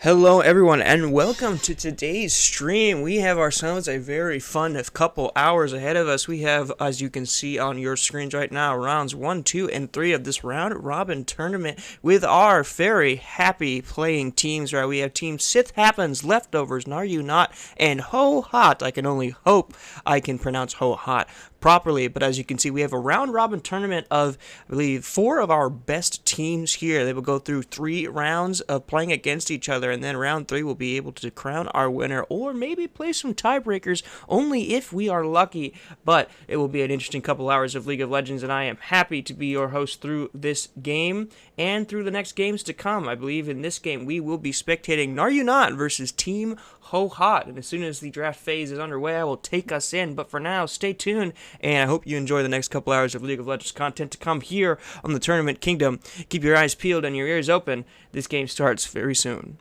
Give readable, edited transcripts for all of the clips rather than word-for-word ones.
Hello everyone and welcome to today's stream. We have ourselves a very fun couple hours ahead of us. We have, as you can see on your screens right now, rounds 1, 2, and 3 of this round robin tournament with our very happy playing teams. Right, we have Team Sith Happens, Leftovers, Gnar You Not, and Hohhot. I can only hope I can pronounce Hohhot properly, but as you can see, we have a round robin tournament of, I believe, 4 of our best teams here. They will go through 3 rounds of playing against each other, and then round 3 will be able to crown our winner, or maybe play some tiebreakers, only if we are lucky. But it will be an interesting couple hours of League of Legends, and I am happy to be your host through this game and through the next games to come. I believe in this game we will be spectating Gnar You Not versus Team Hohot, and as soon as the draft phase is underway, I will take us in. But for now, stay tuned, and I hope you enjoy the next couple hours of League of Legends content to come here on the Tournament Kingdom. Keep your eyes peeled and your ears open. This game starts very soon.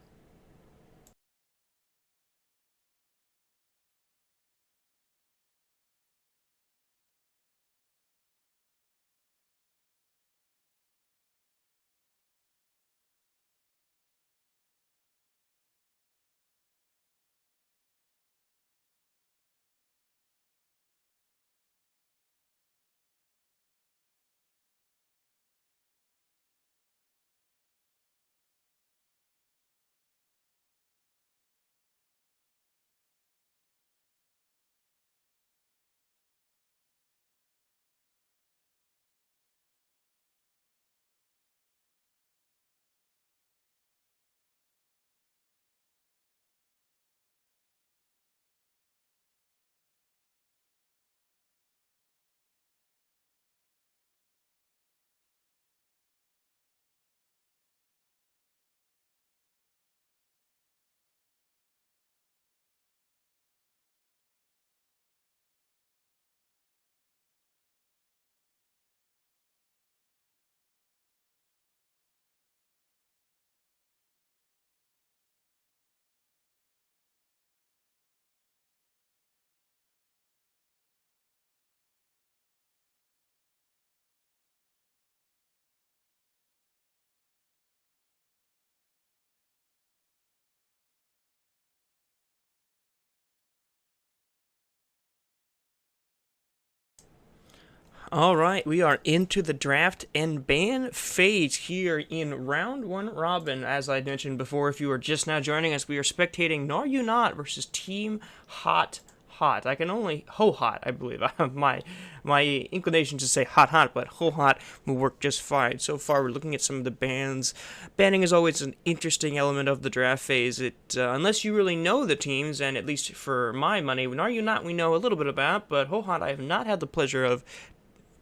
All right, we are into the draft and ban phase here in round 1 robin. As I mentioned before, if you are just now joining us, we are spectating Gnar You Not versus Team Hot. I can only Hohot, I believe. My inclination to say hot, but Hohot will work just fine. So far, we're looking at some of the bans. Banning is always an interesting element of the draft phase. Unless you really know the teams, and at least for my money, Gnar You Not we know a little bit about, but Hohot I have not had the pleasure of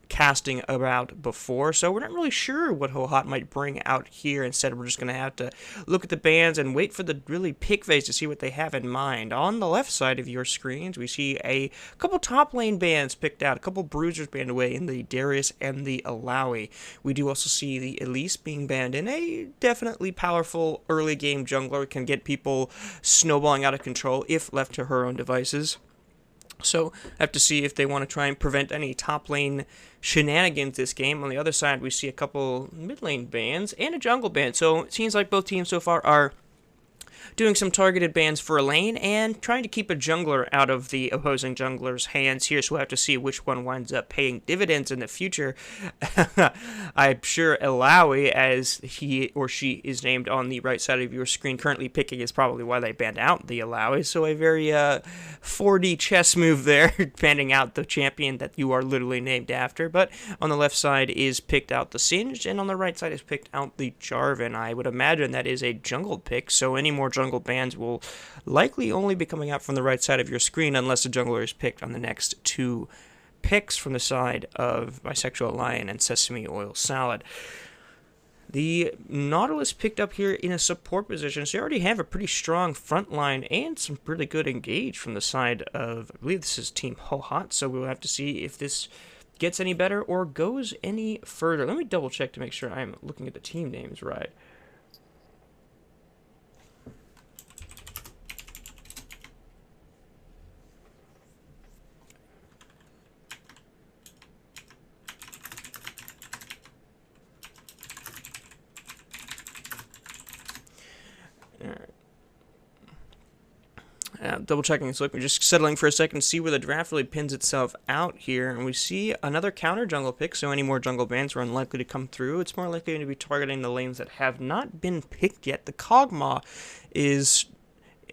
casting about before, so we're not really sure what Hohot might bring out here. Instead, we're just going to have to look at the bands and wait for the really pick phase to see what they have in mind. On the left side of your screens, we see a couple top lane bands picked out, a couple bruisers banned away in the Darius and the Alawi. We do also see the Elise being banned in a definitely powerful early game jungler, can get people snowballing out of control if left to her own devices. So I have to see if they want to try and prevent any top lane shenanigans this game. On the other side, we see a couple mid lane bans and a jungle ban. So it seems like both teams so far are doing some targeted bans for a lane and trying to keep a jungler out of the opposing jungler's hands here, so we'll have to see which one winds up paying dividends in the future. I'm sure Alawi, as he or she is named on the right side of your screen, currently picking, is probably why they banned out the Alawi, so a very 4D chess move there, banning out the champion that you are literally named after. But on the left side is picked out the Singed, and on the right side is picked out the Jarvan. I would imagine that is a jungle pick, so any more jungle bans will likely only be coming out from the right side of your screen unless the jungler is picked on the next 2 picks from the side of Bisexual Lion and Sesame Oil Salad. The Nautilus picked up here in a support position, so you already have a pretty strong front line and some pretty good engage from the side of, I believe this is Team Hohot, so we'll have to see if this gets any better or goes any further. Let me double check to make sure I'm looking at the team names right. Alright. Double checking this look, we're just settling for a second to see where the draft really pins itself out here, and we see another counter jungle pick, so any more jungle bans are unlikely to come through. It's more likely to be targeting the lanes that have not been picked yet. The Kog'Maw is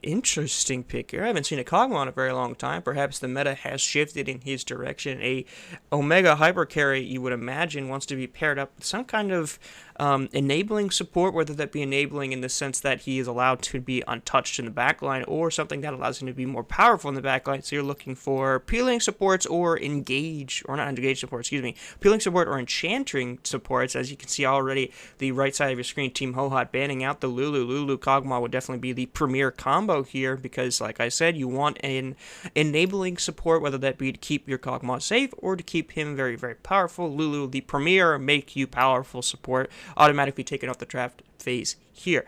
interesting pick here. I haven't seen a Kog'Maw in a very long time. Perhaps the meta has shifted in his direction. A Omega hyper carry, you would imagine, wants to be paired up with some kind of enabling support, whether that be enabling in the sense that he is allowed to be untouched in the backline, or something that allows him to be more powerful in the backline. So you're looking for peeling supports or engage, or not engage support, excuse me, peeling support or enchanting supports. As you can see already, the right side of your screen, Team Hohot banning out the Lulu. Lulu Kog'Maw would definitely be the premier combo here, because like I said, you want an enabling support, whether that be to keep your Kog'Maw safe or to keep him very, very powerful. Lulu, the premier make you powerful support, automatically taken off the draft phase here.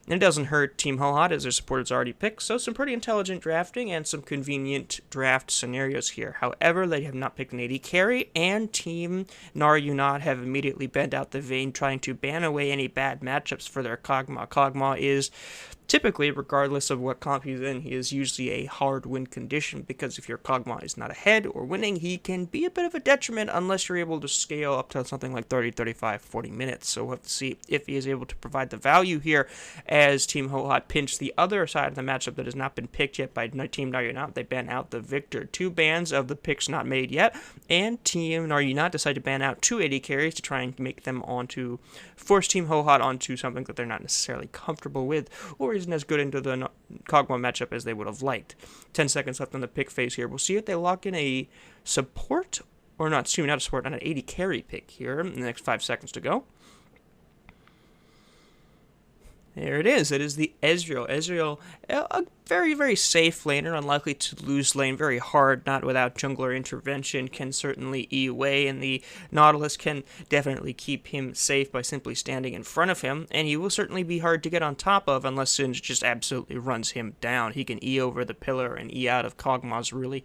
And it doesn't hurt Team Hohot, as their support is already picked, so some pretty intelligent drafting and some convenient draft scenarios here. However, they have not picked an AD carry, and Team Gnar have immediately bent out the vein, trying to ban away any bad matchups for their Kog'Maw. Kog'Maw is typically, regardless of what comp he's in, he is usually a hard win condition, because if your Kog'Maw is not ahead or winning, he can be a bit of a detriment unless you're able to scale up to something like 30, 35, 40 minutes. So we'll have to see if he is able to provide the value here, as Team Hohot pinch the other side of the matchup that has not been picked yet by Team Gnar. They ban out the Victor. 2 bans of the picks not made yet, and Team Gnar decide to ban out 2 AD carries to try and make them force Team Hohot onto something that they're not necessarily comfortable with, or isn't as good into the Kog'Maw matchup as they would have liked. 10 seconds left on the pick phase here. We'll see if they lock in a support, or not, excuse me, not a support, on an 80 carry pick here in the next 5 seconds to go. There it is. It is the Ezreal. Ezreal, a very, very safe laner, unlikely to lose lane very hard, not without jungler intervention, can certainly E away, and the Nautilus can definitely keep him safe by simply standing in front of him, and he will certainly be hard to get on top of unless Singe just absolutely runs him down. He can E over the pillar and E out of Kog'Maw's really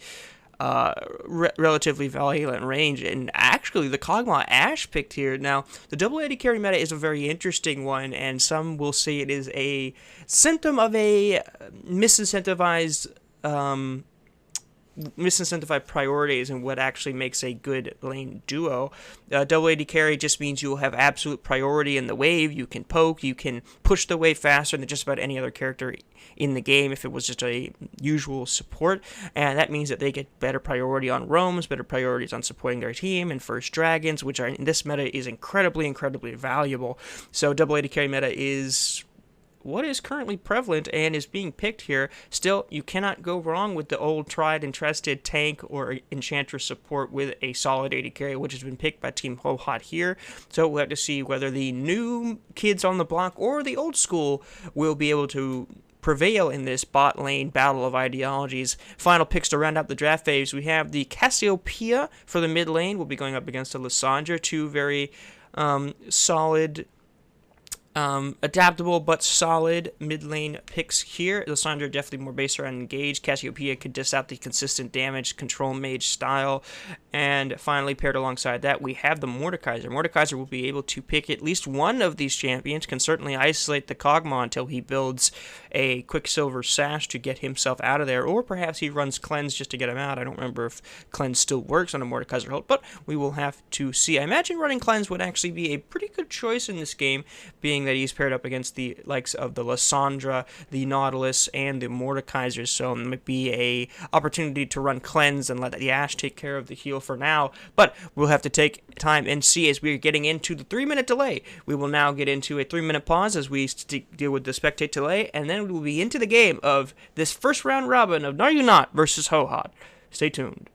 relatively violent range, and actually the Kog'Maw Ashe picked here. Now, the double AD carry meta is a very interesting one, and some will say it is a symptom of a misincentivized priorities and what actually makes a good lane duo. Double AD carry just means you will have absolute priority in the wave. You can poke, you can push the wave faster than just about any other character in the game if it was just a usual support, and that means that they get better priority on roams, better priorities on supporting their team, and first dragons, which are in this meta is incredibly, incredibly valuable. So double AD carry meta is what is currently prevalent and is being picked here. Still, you cannot go wrong with the old tried and trusted tank or enchantress support with a solid AD carry, which has been picked by Team Hohot here. So we'll have to see whether the new kids on the block or the old school will be able to prevail in this bot lane battle of ideologies. Final picks to round out the draft phase. We have the Cassiopeia for the mid lane. We'll be going up against the Lissandra, 2 very solid, adaptable but solid mid lane picks here. Lissandra definitely more based around engage. Cassiopeia could dish out the consistent damage, control mage style. And finally, paired alongside that, we have the Mordekaiser. Mordekaiser will be able to pick at least one of these champions, can certainly isolate the Kog'Maw until he builds a Quicksilver Sash to get himself out of there, or perhaps he runs Cleanse just to get him out. I don't remember if Cleanse still works on a Mordekaiser ult, but we will have to see. I imagine running Cleanse would actually be a pretty good choice in this game, being that he's paired up against the likes of the Lissandra, the Nautilus, and the Mordekaiser, so it might be a opportunity to run Cleanse and let the Ashe take care of the heal for now, but we'll have to take time and see as we're getting into the 3-minute delay. We will now get into a 3-minute pause as we deal with the spectate delay, and then we will be into the game of this first round robin of Gnar versus Hohot. Stay tuned.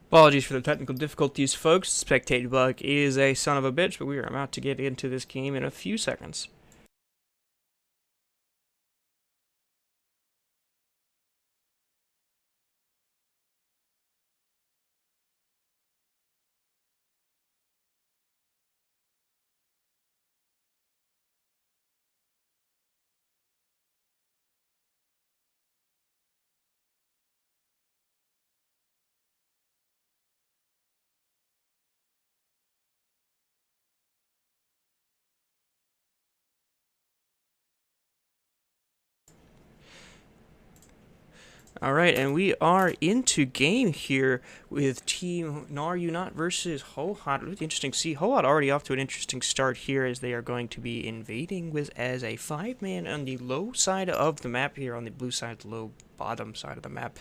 Apologies for the technical difficulties, folks. Spectate bug is a son of a bitch, but we are about to get into this game in a few seconds. Alright, and we are into game here with Team Gnar versus Hohot. Really interesting to see. Hohot already off to an interesting start here as they are going to be invading with as a 5-man on the low side of the map here, on the blue side, the low bottom side of the map.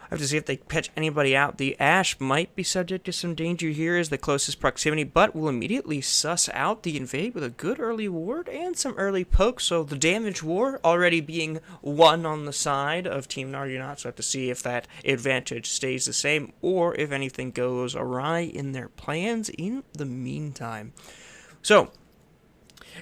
I have to see if they catch anybody out. The Ash might be subject to some danger here as the closest proximity, but will immediately suss out the invade with a good early ward and some early poke. So the damage war already being won on the side of Team Gnar. So I have to see if that advantage stays the same or if anything goes awry in their plans in the meantime. So,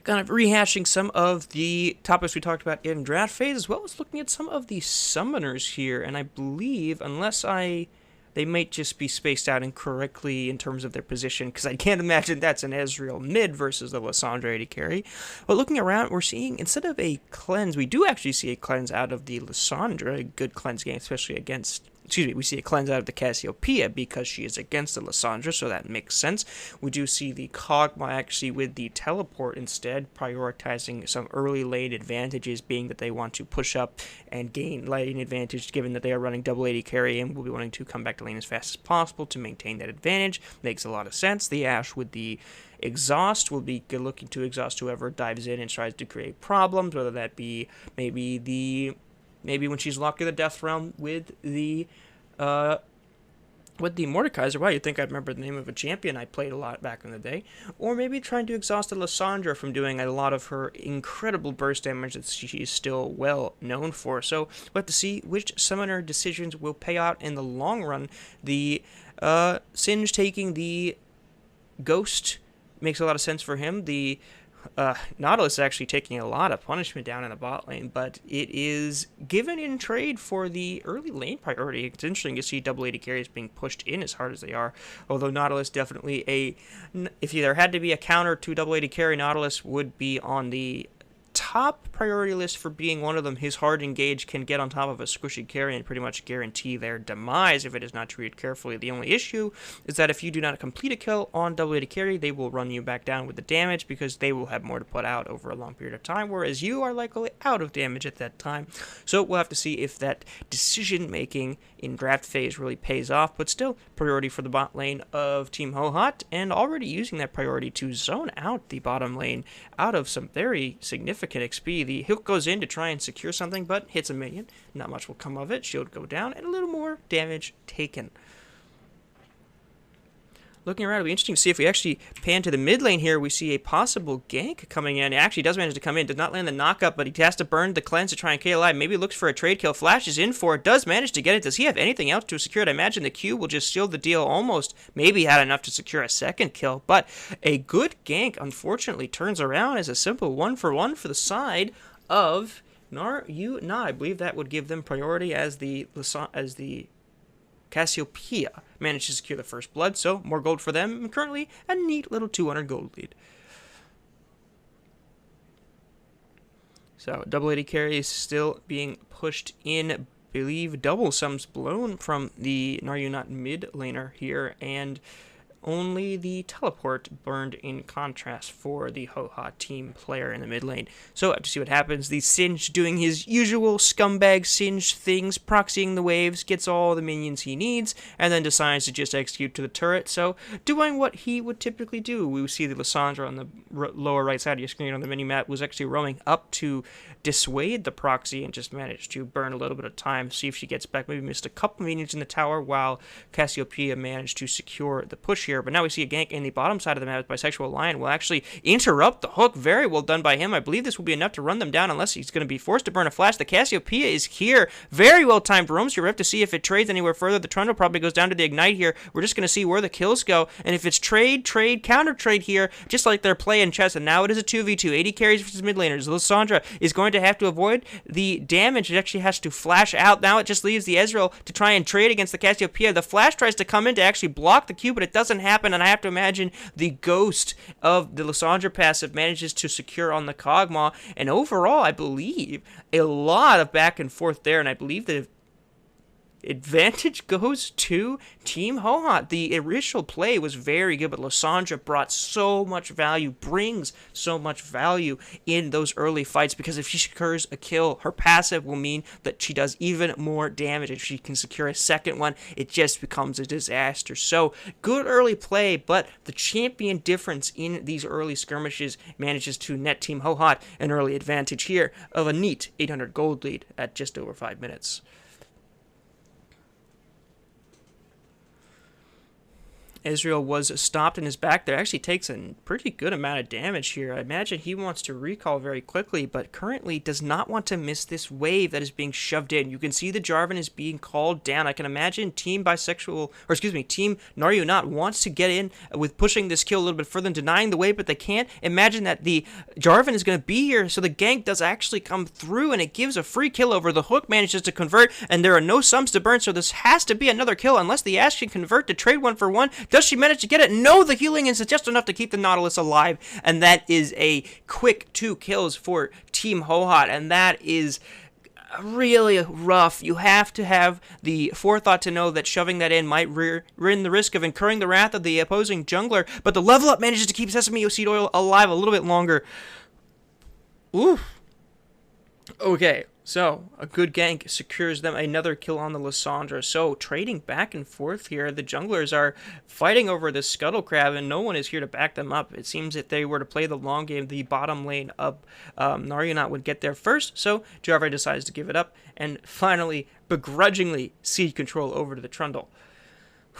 kind of rehashing some of the topics we talked about in draft phase, as well as looking at some of the summoners here. And I believe, they might just be spaced out incorrectly in terms of their position, because I can't imagine that's an Ezreal mid versus the Lissandra AD carry. But looking around, we're seeing, instead of a cleanse, we do actually see a cleanse out of the Lissandra, a good cleanse game, especially against... we see a cleanse out of the Cassiopeia because she is against the Lissandra, so that makes sense. We do see the Kog'Maw actually with the teleport instead, prioritizing some early lane advantages, being that they want to push up and gain lane advantage, given that they are running double AD carry and will be wanting to come back to lane as fast as possible to maintain that advantage. Makes a lot of sense. The Ashe with the exhaust will be looking to exhaust whoever dives in and tries to create problems, whether that be maybe when she's locked in the Death Realm with the Mordekaiser. Wow, you'd think I'd remember the name of a champion I played a lot back in the day. Or maybe trying to exhaust the Lissandra from doing a lot of her incredible burst damage that she is still well known for. So we'll have to see which summoner decisions will pay out in the long run. The Singe taking the Ghost makes a lot of sense for him. The Nautilus is actually taking a lot of punishment down in the bot lane, but it is given in trade for the early lane priority. It's interesting to see double AD carries being pushed in as hard as they are, although Nautilus definitely if there had to be a counter to double AD carry, Nautilus would be on the top priority list for being one of them. His hard engage can get on top of a squishy carry and pretty much guarantee their demise if it is not treated carefully. The only issue is that if you do not complete a kill on double AD carry, they will run you back down with the damage because they will have more to put out over a long period of time, whereas you are likely out of damage at that time. So we'll have to see if that decision making in draft phase really pays off, but still priority for the bot lane of Team Hohot, and already using that priority to zone out the bottom lane out of some very significant XP. The hook goes in to try and secure something, but hits a minion. Not much will come of it. Shield go down, and a little more damage taken. Looking around, it'll be interesting to see if we actually pan to the mid lane here. We see a possible gank coming in. It actually does manage to come in. Does not land the knockup, but he has to burn the cleanse to try and KO alive. Maybe looks for a trade kill. Flashes in for it. Does manage to get it. Does he have anything else to secure it? I imagine the Q will just seal the deal. Almost maybe had enough to secure a second kill, but a good gank unfortunately turns around as a simple 1-for-1 for the side of Gnar. I believe that would give them priority as the Cassiopeia managed to secure the first blood, so more gold for them, and currently a neat little 200 gold lead. So double AD carry is still being pushed in. Believe double sums blown from the Gnar mid laner here, and only the teleport burned in contrast for the Hohot team player in the mid lane. So, to see what happens, the Singe doing his usual scumbag Singe things, proxying the waves, gets all the minions he needs, and then decides to just execute to the turret. So, doing what he would typically do. We see the Lissandra on the lower right side of your screen on the mini-map was actually roaming up to dissuade the proxy and just managed to burn a little bit of time, see if she gets back. Maybe missed a couple minions in the tower while Cassiopeia managed to secure the push here, but now we see a gank in the bottom side of the map. Bisexual Lion will actually interrupt the hook. Very well done by him. I believe this will be enough to run them down unless he's going to be forced to burn a flash. The Cassiopeia is here. Very well timed roams here. We have to see if it trades anywhere further. The Trundle probably goes down to the Ignite here. We're just going to see where the kills go, and if it's trade, counter trade here, just like they're playing chess, and now it is a 2v2. 80 carries versus mid laners. Lysandra is going to have to avoid the damage. It actually has to flash out. Now it just leaves the Ezreal to try and trade against the Cassiopeia. The flash tries to come in to actually block the Q, but it doesn't happen, and I have to imagine the ghost of the Lysandra passive manages to secure on the Kog'Maw, and overall, I believe a lot of back and forth there, and I believe the advantage goes to Team Hohot. The initial play was very good, but Lysandra brought so much value, brings so much value in those early fights, because if she secures a kill, her passive will mean that she does even more damage. If she can secure a second one, it just becomes a disaster. So, good early play, but the champion difference in these early skirmishes manages to net Team Hohot an early advantage here of a neat 800 gold lead at just over 5 minutes. Ezreal was stopped in his back there. Actually takes a pretty good amount of damage here. I imagine he wants to recall very quickly, but currently does not want to miss this wave that is being shoved in. You can see the Jarvan is being called down. I can imagine Team Gnar wants to get in with pushing this kill a little bit further and denying the wave, but they can't. Imagine that the Jarvan is going to be here, so the gank does actually come through, and it gives a free kill over. The hook manages to convert, and there are no sums to burn, so this has to be another kill unless the Ashe can convert to trade 1-for-1. Does she manage to get it? No, the healing is just enough to keep the Nautilus alive, and that is a quick 2 kills for Team Hohot, and that is really rough. You have to have the forethought to know that shoving that in might run the risk of incurring the wrath of the opposing jungler, but the level up manages to keep Sesame Seed Oil alive a little bit longer. Oof. Okay, so a good gank secures them another kill on the Lysandra. So trading back and forth here, the junglers are fighting over this Scuttle Crab, and no one is here to back them up. It seems if they were to play the long game, the bottom lane of Gnar would get there first, so Jarvan decides to give it up, and finally, begrudgingly, cede control over to the Trundle.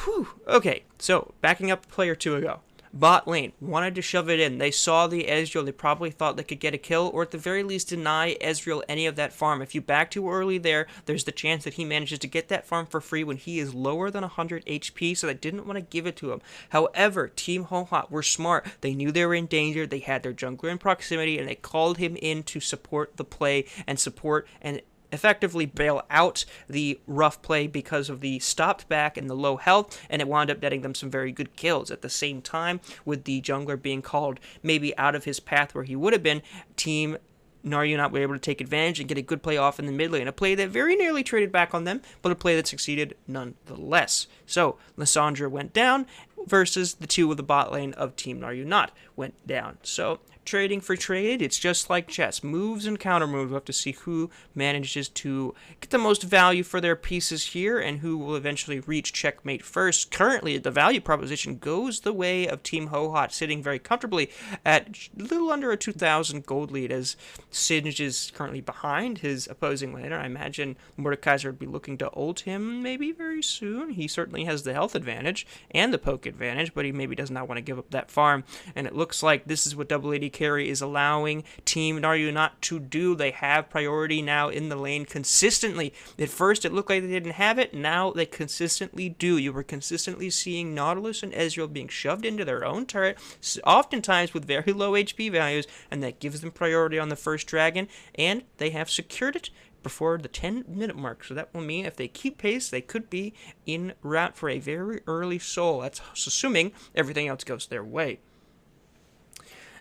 Whew. Okay, so backing up player 2 ago. Bot lane wanted to shove it in. They saw the Ezreal. They probably thought they could get a kill, or at the very least deny Ezreal any of that farm. If you back too early there, there's the chance that he manages to get that farm for free when he is lower than 100 HP, so they didn't want to give it to him. However, Team Hohot were smart. They knew they were in danger. They had their jungler in proximity, and they called him in to support the play and support and effectively bail out the rough play because of the stopped back and the low health, and it wound up netting them some very good kills. At the same time, with the jungler being called maybe out of his path where he would have been, Team Gnar were able to take advantage and get a good play off in the mid lane. A play that very nearly traded back on them, but a play that succeeded nonetheless. So, Lysandra went down versus the 2 of the bot lane of Team Gnar went down. So, trading for trade, it's just like chess. Moves and counter moves. We'll have to see who manages to get the most value for their pieces here and who will eventually reach checkmate first. Currently, the value proposition goes the way of Team Hohot, sitting very comfortably at a little under a 2,000 gold lead, as Singe is currently behind his opposing laner. I imagine Mordekaiser would be looking to ult him maybe very soon. He certainly has the health advantage and the poke advantage, but he maybe does not want to give up that farm, and it looks like this is what Double AD carry is allowing Team Gnar to do. They have priority now in the lane consistently. At first it looked like they didn't have it, now they consistently do. You were consistently seeing Nautilus and Ezreal being shoved into their own turret, oftentimes with very low HP values, and that gives them priority on the first dragon, and they have secured it before the 10-minute mark. So that will mean if they keep pace, they could be en route for a very early soul. That's assuming everything else goes their way.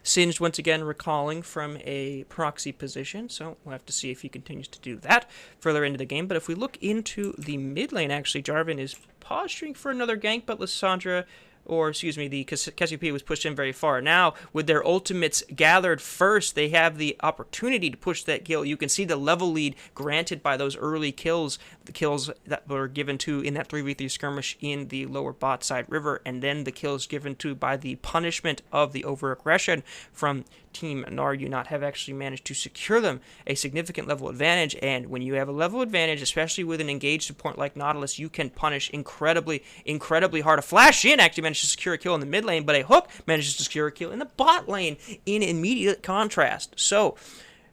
Singed once again recalling from a proxy position, so we'll have to see if he continues to do that further into the game. But if we look into the mid lane, actually, Jarvan is posturing for another gank, but Lysandra, or excuse me, the Cassiopeia was pushed in very far. Now, with their ultimates gathered first, they have the opportunity to push that kill. You can see the level lead granted by those early kills, the kills that were given to in that 3v3 skirmish in the lower bot side river, and then the kills given to by the punishment of the over-aggression from Team Gnar have actually managed to secure them a significant level advantage. And when you have a level advantage, especially with an engaged support like Nautilus, you can punish incredibly hard. A flash in actually managed managed to secure a kill in the mid lane, but a Hook manages to secure a kill in the bot lane in immediate contrast. So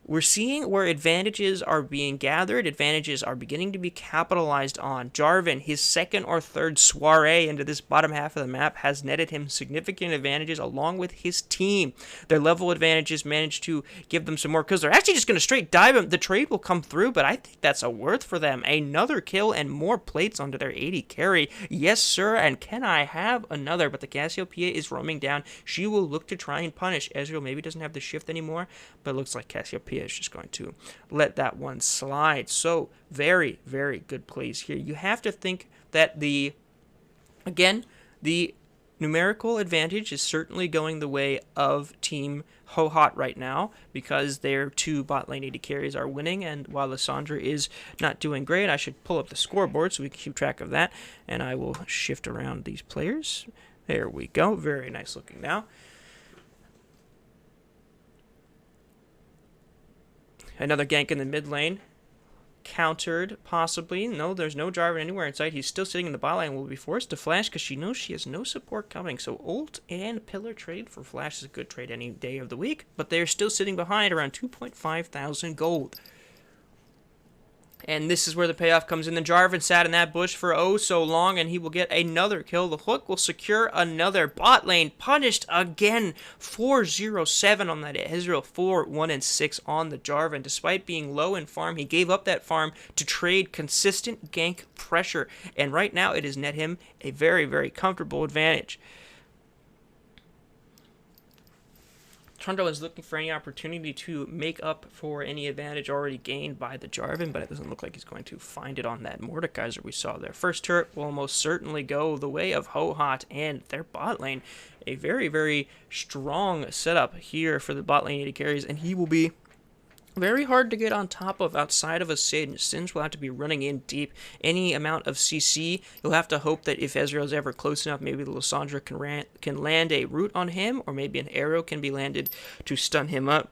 we're seeing where advantages are being gathered, advantages are beginning to be capitalized on. Jarvan, his second or third soiree into this bottom half of the map, has netted him significant advantages along with his team. Their level advantages managed to give them some more kills. They're actually just going to straight dive him. The trade will come through, but I think that's a worth for them. Another kill and more plates onto their 80 carry. Yes, sir, and can I have another? But the Cassiopeia is roaming down. She will look to try and punish. Ezreal maybe doesn't have the shift anymore, but it looks like Cassiopeia is just going to let that one slide. So very, very good plays here. You have to think that the numerical advantage is certainly going the way of Team Hohot right now, because their 2 bot lane AD carries are winning, and while Lissandra is not doing great, I should pull up the scoreboard so we can keep track of that, and I will shift around these players. There we go. Very nice looking now. Another gank in the mid lane. Countered, possibly. No, there's no Jarvan anywhere in sight. He's still sitting in the bot lane. Will be forced to flash because she knows she has no support coming. So ult and pillar trade for flash is a good trade any day of the week. But they're still sitting behind around 2.5 thousand gold. And this is where the payoff comes in. The Jarvan sat in that bush for oh so long, and he will get another kill. The Hook will secure another. Bot lane punished again. 4-0-7 on that Ezreal. 4-1-6 on the Jarvan. Despite being low in farm, he gave up that farm to trade consistent gank pressure. And right now, it has net him a very, very comfortable advantage. Trundle is looking for any opportunity to make up for any advantage already gained by the Jarvan, but it doesn't look like he's going to find it on that Mordekaiser we saw there. First turret will almost certainly go the way of Hohot and their bot lane. A very, very strong setup here for the bot lane AD carries, and he will be very hard to get on top of outside of a Singe. Singe will have to be running in deep. Any amount of CC, you'll have to hope that if Ezreal is ever close enough, maybe Lissandra can land a root on him, or maybe an arrow can be landed to stun him up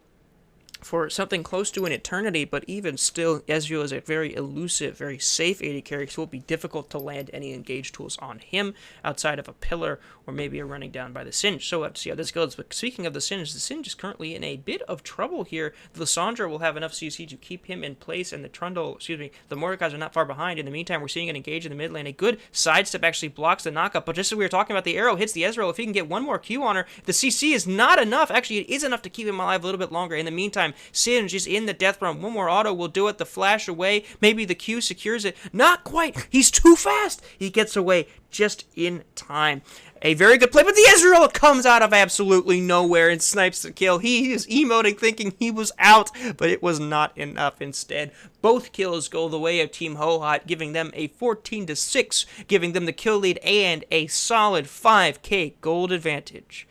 for something close to an eternity. But even still, Ezreal is a very elusive, very safe AD carry, so it will be difficult to land any engage tools on him outside of a pillar or maybe a running down by the Singe. So we'll have to see how this goes. But speaking of the Singe is currently in a bit of trouble here. Lissandra will have enough CC to keep him in place, and the the Mordekaiser are not far behind. In the meantime, we're seeing an engage in the mid lane. A good sidestep actually blocks the knockup, but just as we were talking about, the arrow hits the Ezreal. If he can get one more Q on her, the CC is not enough. Actually, it is enough to keep him alive a little bit longer. In the meantime, Singe is in the death realm. One more auto will do it. The flash away. Maybe the Q secures it. Not quite. He's too fast. He gets away just in time. A very good play, but the Ezreal comes out of absolutely nowhere and snipes the kill. He is emoting thinking he was out, but it was not enough instead. Both kills go the way of Team Hohot, giving them a 14-6, giving them the kill lead and a solid 5k gold advantage.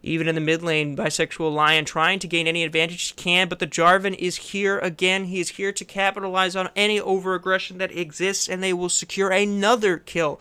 Even in the mid lane, Bisexual Lion trying to gain any advantage he can, but the Jarvan is here again. He is here to capitalize on any over-aggression that exists, and they will secure another kill.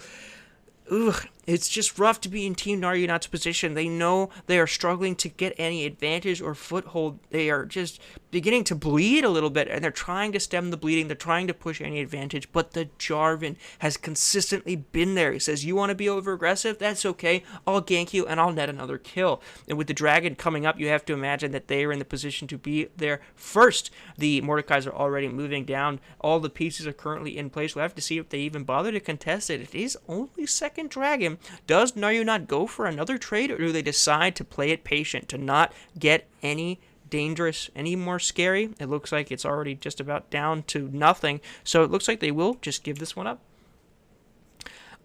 Ugh, it's just rough to be in Team Gnar United's position. They know they are struggling to get any advantage or foothold. They are just beginning to bleed a little bit, and they're trying to stem the bleeding. They're trying to push any advantage, but the Jarvan has consistently been there. He says, you want to be over-aggressive? That's okay. I'll gank you, and I'll net another kill. And with the Dragon coming up, you have to imagine that they are in the position to be there first. The Mordekaiser are already moving down. All the pieces are currently in place. We'll have to see if they even bother to contest it. It is only second Dragon. Does Gnar Unite go for another trade, or do they decide to play it patient, to not get any dangerous, any more scary? It looks like it's already just about down to nothing, so it looks like they will just give this one up.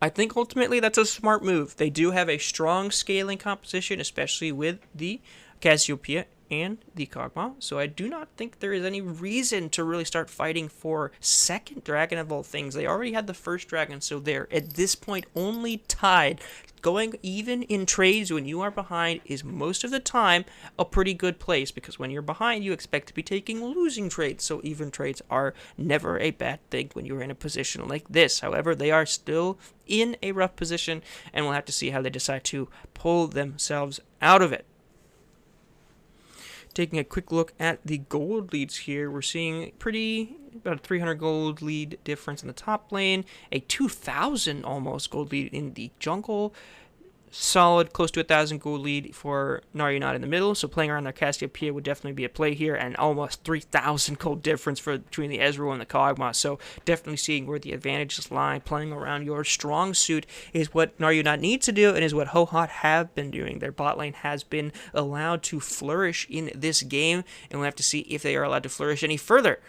I think ultimately that's a smart move. They do have a strong scaling composition, especially with the Cassiopeia and the Kog'Maw, so I do not think there is any reason to really start fighting for second dragon of all things. They already had the first dragon, so they're at this point only tied. Going even in trades when you are behind is most of the time a pretty good place, because when you're behind you expect to be taking losing trades, so even trades are never a bad thing when you're in a position like this. However, they are still in a rough position, and we'll have to see how they decide to pull themselves out of it. Taking a quick look at the gold leads here, we're seeing about a 300 gold lead difference in the top lane, a 2,000 almost gold lead in the jungle. solid, close to 1,000 gold lead for Gnar in the middle, so playing around their Cassiopeia would definitely be a play here, and almost 3,000 gold difference between the Ezreal and the Kog'Maw, so definitely seeing where the advantages lie. Playing around your strong suit is what Gnar needs to do, and is what Hohot have been doing. Their bot lane has been allowed to flourish in this game, and we'll have to see if they are allowed to flourish any further.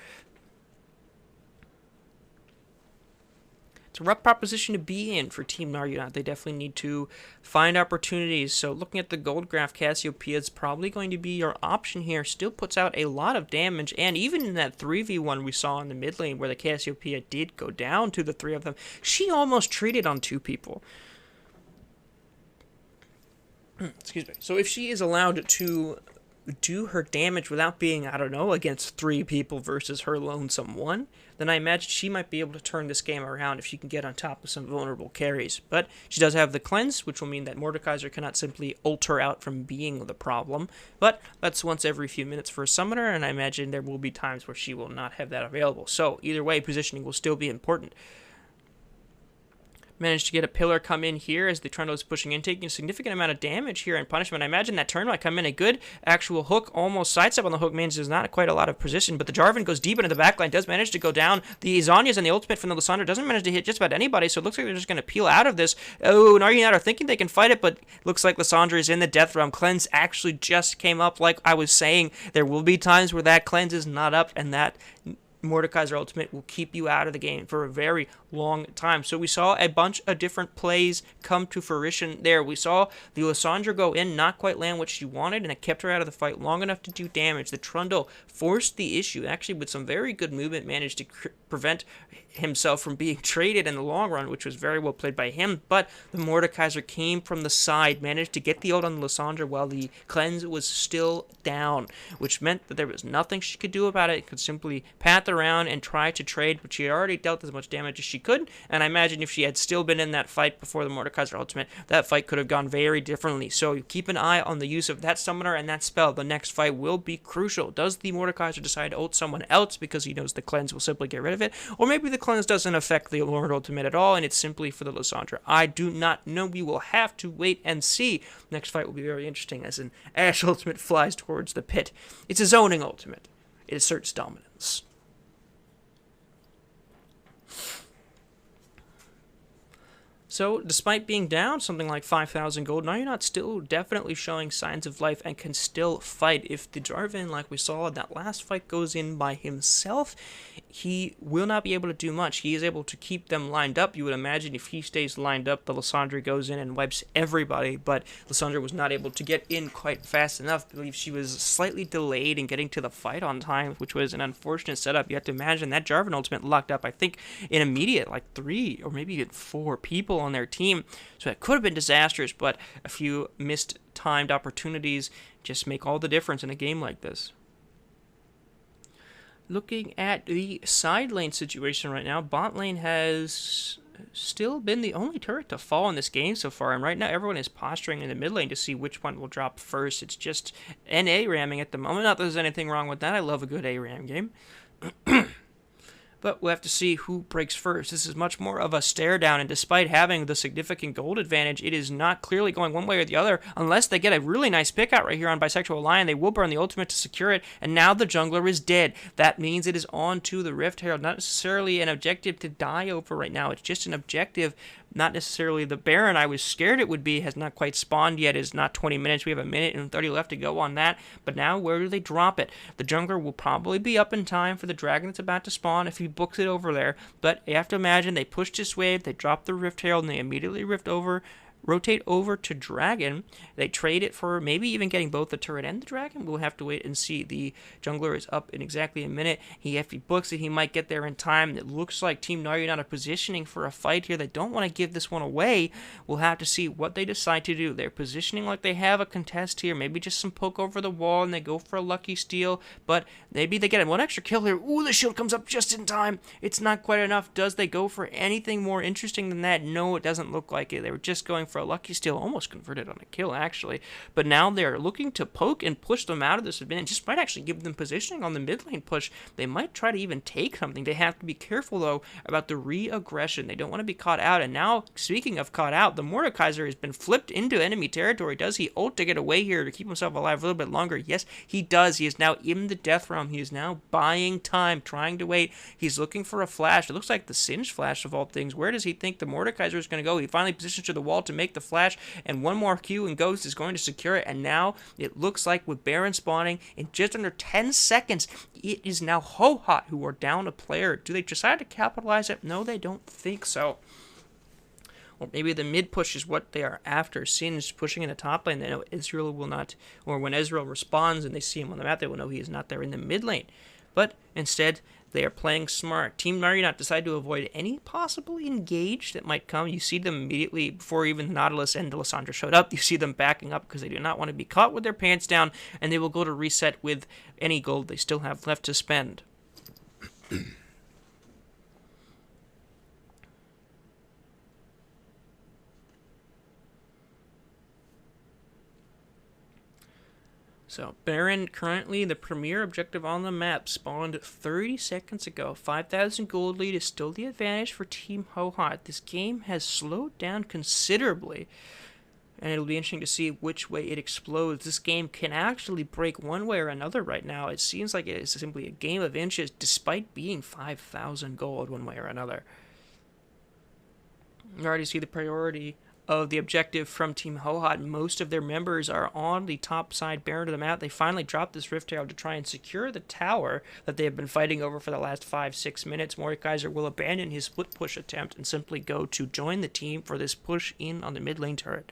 It's a rough proposition to be in for Team Gnar. They definitely need to find opportunities. So looking at the gold graph, Cassiopeia is probably going to be your option here. Still puts out a lot of damage, and even in that 3v1 we saw in the mid lane where the Cassiopeia did go down to the three of them, she almost traded on 2 people. Excuse me. So if she is allowed to do her damage without being, I don't know, against 3 people versus her lonesome one, then I imagine she might be able to turn this game around if she can get on top of some vulnerable carries. But she does have the cleanse, which will mean that Mordekaiser cannot simply ult her out from being the problem. But that's once every few minutes for a summoner, and I imagine there will be times where she will not have that available. So either way, positioning will still be important. Managed to get a pillar come in here as the Trundle is pushing in, taking a significant amount of damage here in punishment. I imagine that turn might come in. A good actual hook, almost sidestep on the hook, means there's not quite a lot of precision, but the Jarvan goes deep into the backline, does manage to go down. The Zhonya's and the ultimate from the Lissandra doesn't manage to hit just about anybody, so it looks like they're just going to peel out of this. Oh, Gnar are thinking they can fight it, but looks like Lissandra is in the death realm. Cleanse actually just came up. Like I was saying, there will be times where that cleanse is not up, and that Mordekaiser ultimate will keep you out of the game for a very long time. So we saw a bunch of different plays come to fruition there. We saw the Lissandra go in, not quite land what she wanted, and it kept her out of the fight long enough to do damage. The Trundle forced the issue, actually with some very good movement, managed to prevent himself from being traded in the long run, which was very well played by him. But the Mordekaiser came from the side, managed to get the ult on the Lissandra while the cleanse was still down, which meant that there was nothing she could do about it. It could simply path around and try to trade, but she had already dealt as much damage as she could, and I imagine if she had still been in that fight before the Mordekaiser ultimate, that fight could have gone very differently. So keep an eye on the use of that summoner and that spell. The next fight will be crucial. Does the Mordekaiser decide to ult someone else because he knows the cleanse will simply get rid of it, or maybe the cleanse doesn't affect the Lord ultimate at all and it's simply for the Lissandra? I do not know. We will have to wait and see. Next fight will be very interesting as an Ashe ultimate flies towards the pit. It's a zoning ultimate. It asserts dominance. So, despite being down something like 5,000 gold, Gnar still definitely showing signs of life and can still fight. If the Jarvan, like we saw in that last fight, goes in by himself, he will not be able to do much. He is able to keep them lined up. You would imagine if he stays lined up, the Lissandra goes in and wipes everybody, but Lissandra was not able to get in quite fast enough. I believe she was slightly delayed in getting to the fight on time, which was an unfortunate setup. You have to imagine that Jarvan ultimate locked up, I think, in immediate, like 3 or maybe even 4 people on their team, so it could have been disastrous, but a few missed timed opportunities just make all the difference in a game like this. Looking at the side lane situation right now, bot lane has still been the only turret to fall in this game so far, and right now everyone is posturing in the mid lane to see which one will drop first. It's just NA ramming at the moment. Not that there's anything wrong with that. I love a good A-ram game. But we'll have to see who breaks first. This is much more of a stare down, and despite having the significant gold advantage, it is not clearly going one way or the other. Unless they get a really nice pick out right here on Bisexual Lion, they will burn the ultimate to secure it, and now the jungler is dead. That means it is on to the Rift Herald. Not necessarily an objective to die over right now. It's just an objective, not necessarily the Baron I was scared it would be. Has not quite spawned yet. It's not 20 minutes. We have a minute and 30 left to go on that. But now, where do they drop it? The jungler will probably be up in time for the dragon that's about to spawn if he books it over there. But you have to imagine they pushed this wave, they dropped the Rift Herald, and they immediately rotate over to Dragon. They trade it for maybe even getting both the turret and the Dragon. We'll have to wait and see. The jungler is up in exactly a minute. If he books it, he might get there in time. It looks like Team Gnar are positioning for a fight here. They don't want to give this one away. We'll have to see what they decide to do. They're positioning like they have a contest here. Maybe just some poke over the wall and they go for a lucky steal. But maybe they get one extra kill here. Ooh, the shield comes up just in time. It's not quite enough. Does they go for anything more interesting than that? No, it doesn't look like it. They were just going for for a lucky steal, almost converted on a kill actually. But now they're looking to poke and push them out of this advantage. This might actually give them positioning on the mid lane push. They might try to even take something. They have to be careful though about the re-aggression. They don't want to be caught out. And now, speaking of caught out, the Mordekaiser has been flipped into enemy territory. Does he ult to get away here to keep himself alive a little bit longer? Yes, he does. He is now in the death realm. He is now buying time, trying to wait. He's looking for a flash. It looks like the Singed flash of all things. Where does he think the Mordekaiser is going to go? He finally positions to the wall to make the flash, and one more Q and Ghost is going to secure it. And now it looks like with Baron spawning in just under 10 seconds, it is now Hohot who are down a player. Do they decide to capitalize it? No, they don't think so. Or maybe the mid push is what they are after. Singed pushing in the top lane. They know Ezreal will not, or when Ezreal responds and they see him on the map, they will know he is not there in the mid lane. But instead, they are playing smart. Team Gnar decide to avoid any possible engage that might come. You see them immediately before even Nautilus and Lissandra showed up. You see them backing up because they do not want to be caught with their pants down, and they will go to reset with any gold they still have left to spend. So, Baron, currently the premier objective on the map, spawned 30 seconds ago. 5,000 gold lead is still the advantage for Team Hohot. This game has slowed down considerably, and it'll be interesting to see which way it explodes. This game can actually break one way or another right now. It seems like it is simply a game of inches, despite being 5,000 gold one way or another. You already see the priority of the objective from Team Hohot. Most of their members are on the top side Baron of the map. They finally dropped this Rift Herald to try and secure the tower that they have been fighting over for the last 5-6 minutes. Mordekaiser will abandon his split push attempt and simply go to join the team for this push in on the mid lane turret.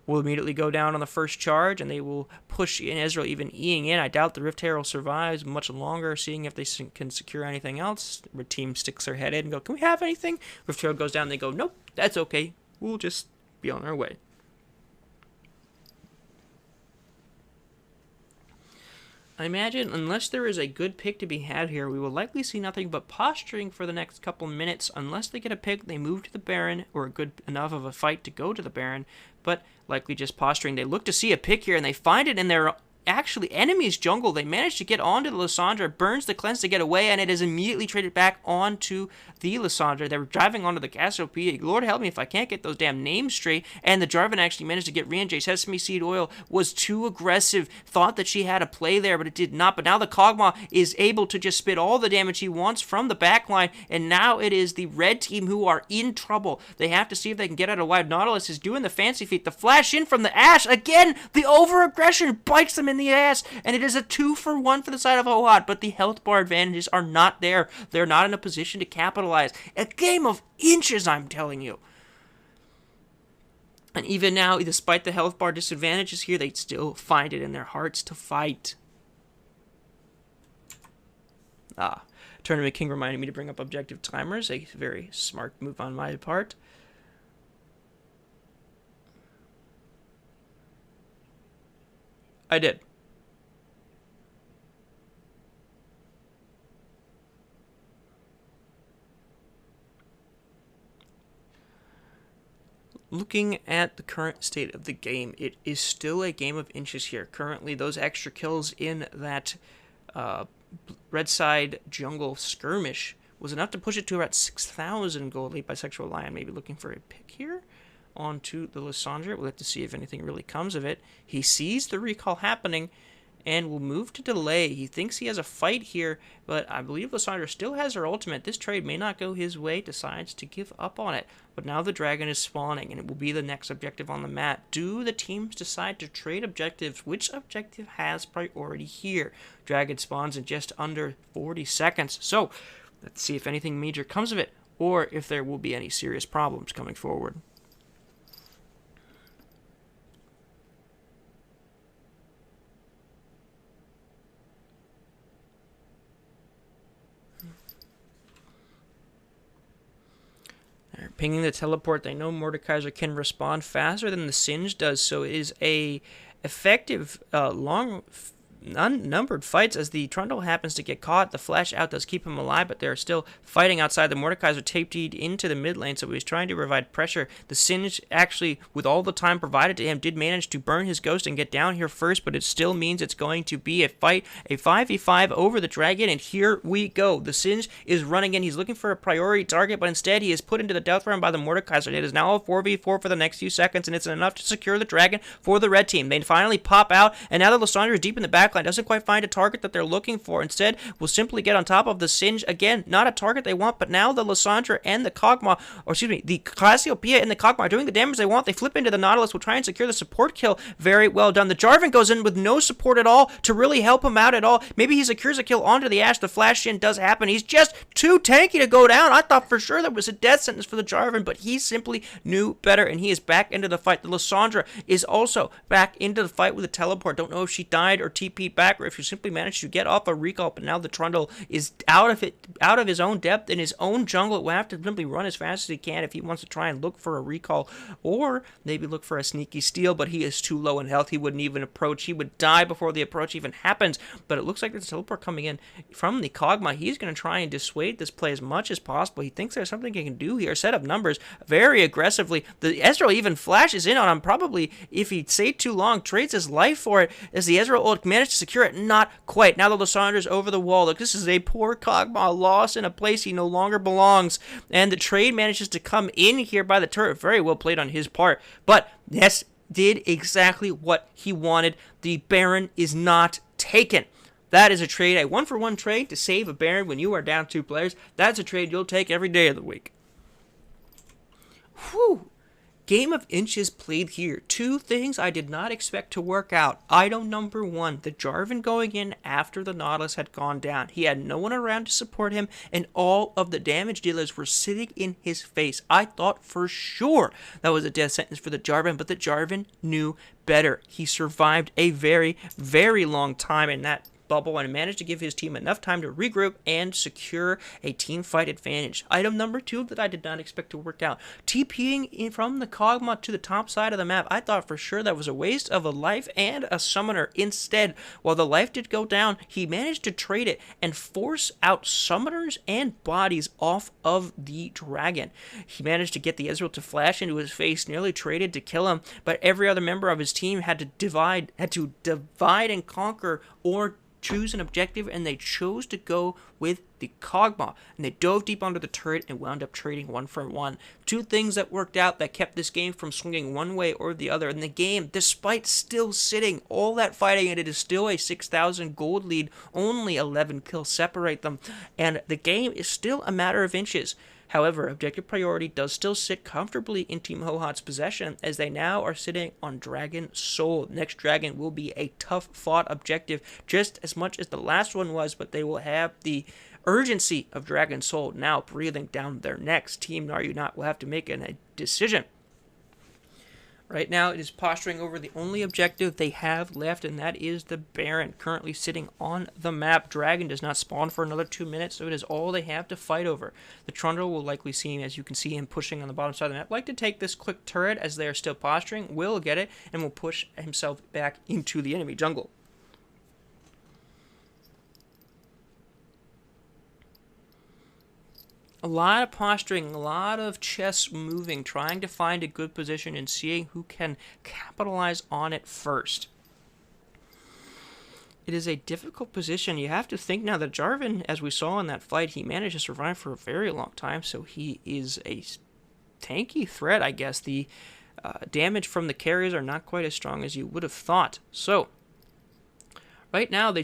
Will immediately go down on the first charge, and they will push in Ezreal, even Eing in. I doubt the Rift Herald survives much longer, seeing if they can secure anything else. The team sticks their head in and go, can we have anything? Rift Herald goes down, they go, nope, that's okay. We'll just be on our way. I imagine, unless there is a good pick to be had here, we will likely see nothing but posturing for the next couple minutes. Unless they get a pick, they move to the Baron, or a good enough of a fight to go to the Baron, but likely just posturing. They look to see a pick here, and they find it in their actually enemy's jungle. They manage to get onto the Lissandra, burns the cleanse to get away, and it is immediately traded back onto the Lissandra. They were driving onto the Cassiopeia. Lord help me if I can't get those damn names straight. And the Jarvan actually managed to get Rianjay. Sesame Seed Oil was too aggressive. Thought that she had a play there, but it did not. But now the Kog'Maw is able to just spit all the damage he wants from the backline, and now it is the red team who are in trouble. They have to see if they can get out of wide. Nautilus is doing the fancy feat. The flash in from the Ashe. Again, the over-aggression bites them in the ass, and it is a 2-for-1 for the side of Hohot, but the health bar advantages are not there. They're not in a position to capitalize. A game of inches, I'm telling you. And even now, despite the health bar disadvantages here, they still find it in their hearts to fight. Tournament King reminded me to bring up objective timers, a very smart move on my part. I did. Looking at the current state of the game, it is still a game of inches here. Currently, those extra kills in that red side jungle skirmish was enough to push it to about 6,000 gold lead. Bisexual Lion maybe looking for a pick here onto the Lissandra. We'll have to see if anything really comes of it. He sees the recall happening and will move to delay. He thinks he has a fight here, but I believe Lissandra still has her ultimate. This trade may not go his way, decides to give up on it. But now the dragon is spawning, and it will be the next objective on the map. Do the teams decide to trade objectives? Which objective has priority here? Dragon spawns in just under 40 seconds. So, let's see if anything major comes of it, or if there will be any serious problems coming forward. They're pinging the teleport. They know Mordekaiser can respond faster than the Singed does, so it is a effective, long unnumbered fights as the Trundle happens to get caught. The flash out does keep him alive, but they're still fighting outside. The Mordekaiser taped into the mid lane, so he was trying to provide pressure. The Singe, actually, with all the time provided to him, did manage to burn his ghost and get down here first, but it still means it's going to be a fight, a 5v5 over the dragon, and here we go. The Singe is running in. He's looking for a priority target, but instead he is put into the death round by the Mordekaiser. It is now a 4v4 for the next few seconds, and it's enough to secure the dragon for the red team. They finally pop out, and now that Lysandra is deep in the backline, doesn't quite find a target that they're looking for. Instead, will simply get on top of the Singe. Again, not a target they want, but now the Lysandra and the Kog'Maw, or excuse me, the Cassiopeia and the Kog'Maw are doing the damage they want. They flip into the Nautilus, will try and secure the support kill. Very well done. The Jarvan goes in with no support at all to really help him out at all. Maybe he secures a kill onto the Ashe. The flash in does happen. He's just too tanky to go down. I thought for sure that was a death sentence for the Jarvan, but he simply knew better, and he is back into the fight. The Lysandra is also back into the fight with a teleport. Don't know if she died or TP'd back, or if she simply managed to get off a recall, but now the Trundle is out of his own depth in his own jungle. It will have to simply run as fast as he can if he wants to try and look for a recall, or maybe look for a sneaky steal, but he is too low in health. He wouldn't even approach. He would die before the approach even happens, but it looks like there's a teleport coming in from the Kog'Maw. He's going to try and dissuade this play as much as possible. He thinks there's something he can do here. Set up numbers very aggressively. The Ezreal even flashes in on him, probably, if he stayed too long, trades his life for it, as the Ezreal ult managed to secure it. Not quite. Now the Lysandra's over the wall. Look, this is a poor Kog'Maw lost in a place he no longer belongs, and the trade manages to come in here by the turret. Very well played on his part, but yes, did exactly what he wanted. The Baron is not taken. That is a trade, a 1-for-1 trade to save a Baron when you are down 2 players. That's a trade you'll take every day of the week. Whew. Game of inches played here. 2 things I did not expect to work out. Item number 1, the Jarvan going in after the Nautilus had gone down. He had no one around to support him, and all of the damage dealers were sitting in his face. I thought for sure that was a death sentence for the Jarvan, but the Jarvan knew better. He survived a very, very long time in that bubble and managed to give his team enough time to regroup and secure a team fight advantage. Item number 2 that I did not expect to work out. TPing in from the Kog'Maw to the top side of the map. I thought for sure that was a waste of a life and a summoner. Instead, while the life did go down, he managed to trade it and force out summoners and bodies off of the dragon. He managed to get the Ezreal to flash into his face, nearly traded to kill him, but every other member of his team had to divide and conquer or choose an objective, and they chose to go with the Kog'Maw, and they dove deep under the turret and wound up trading 1-for-1. 2 things that worked out that kept this game from swinging one way or the other. And the game, despite still sitting all that fighting, and it is still a 6,000 gold lead, only 11 kills separate them, and the game is still a matter of inches. However, objective priority does still sit comfortably in Team Hohot's possession, as they now are sitting on Dragon Soul. Next dragon will be a tough-fought objective, just as much as the last one was, but they will have the urgency of Dragon Soul now breathing down their necks. Team Gnar will have to make a decision. Right now, it is posturing over the only objective they have left, and that is the Baron, currently sitting on the map. Dragon does not spawn for another 2 minutes, so it is all they have to fight over. The Trundle will likely see, as you can see him pushing on the bottom side of the map, like to take this quick turret as they are still posturing, will get it, and will push himself back into the enemy jungle. A lot of posturing, a lot of chess moving, trying to find a good position and seeing who can capitalize on it first. It is a difficult position. You have to think now that Jarvan, as we saw in that fight, he managed to survive for a very long time, so he is a tanky threat, I guess. The damage from the carriers are not quite as strong as you would have thought. So, right now, they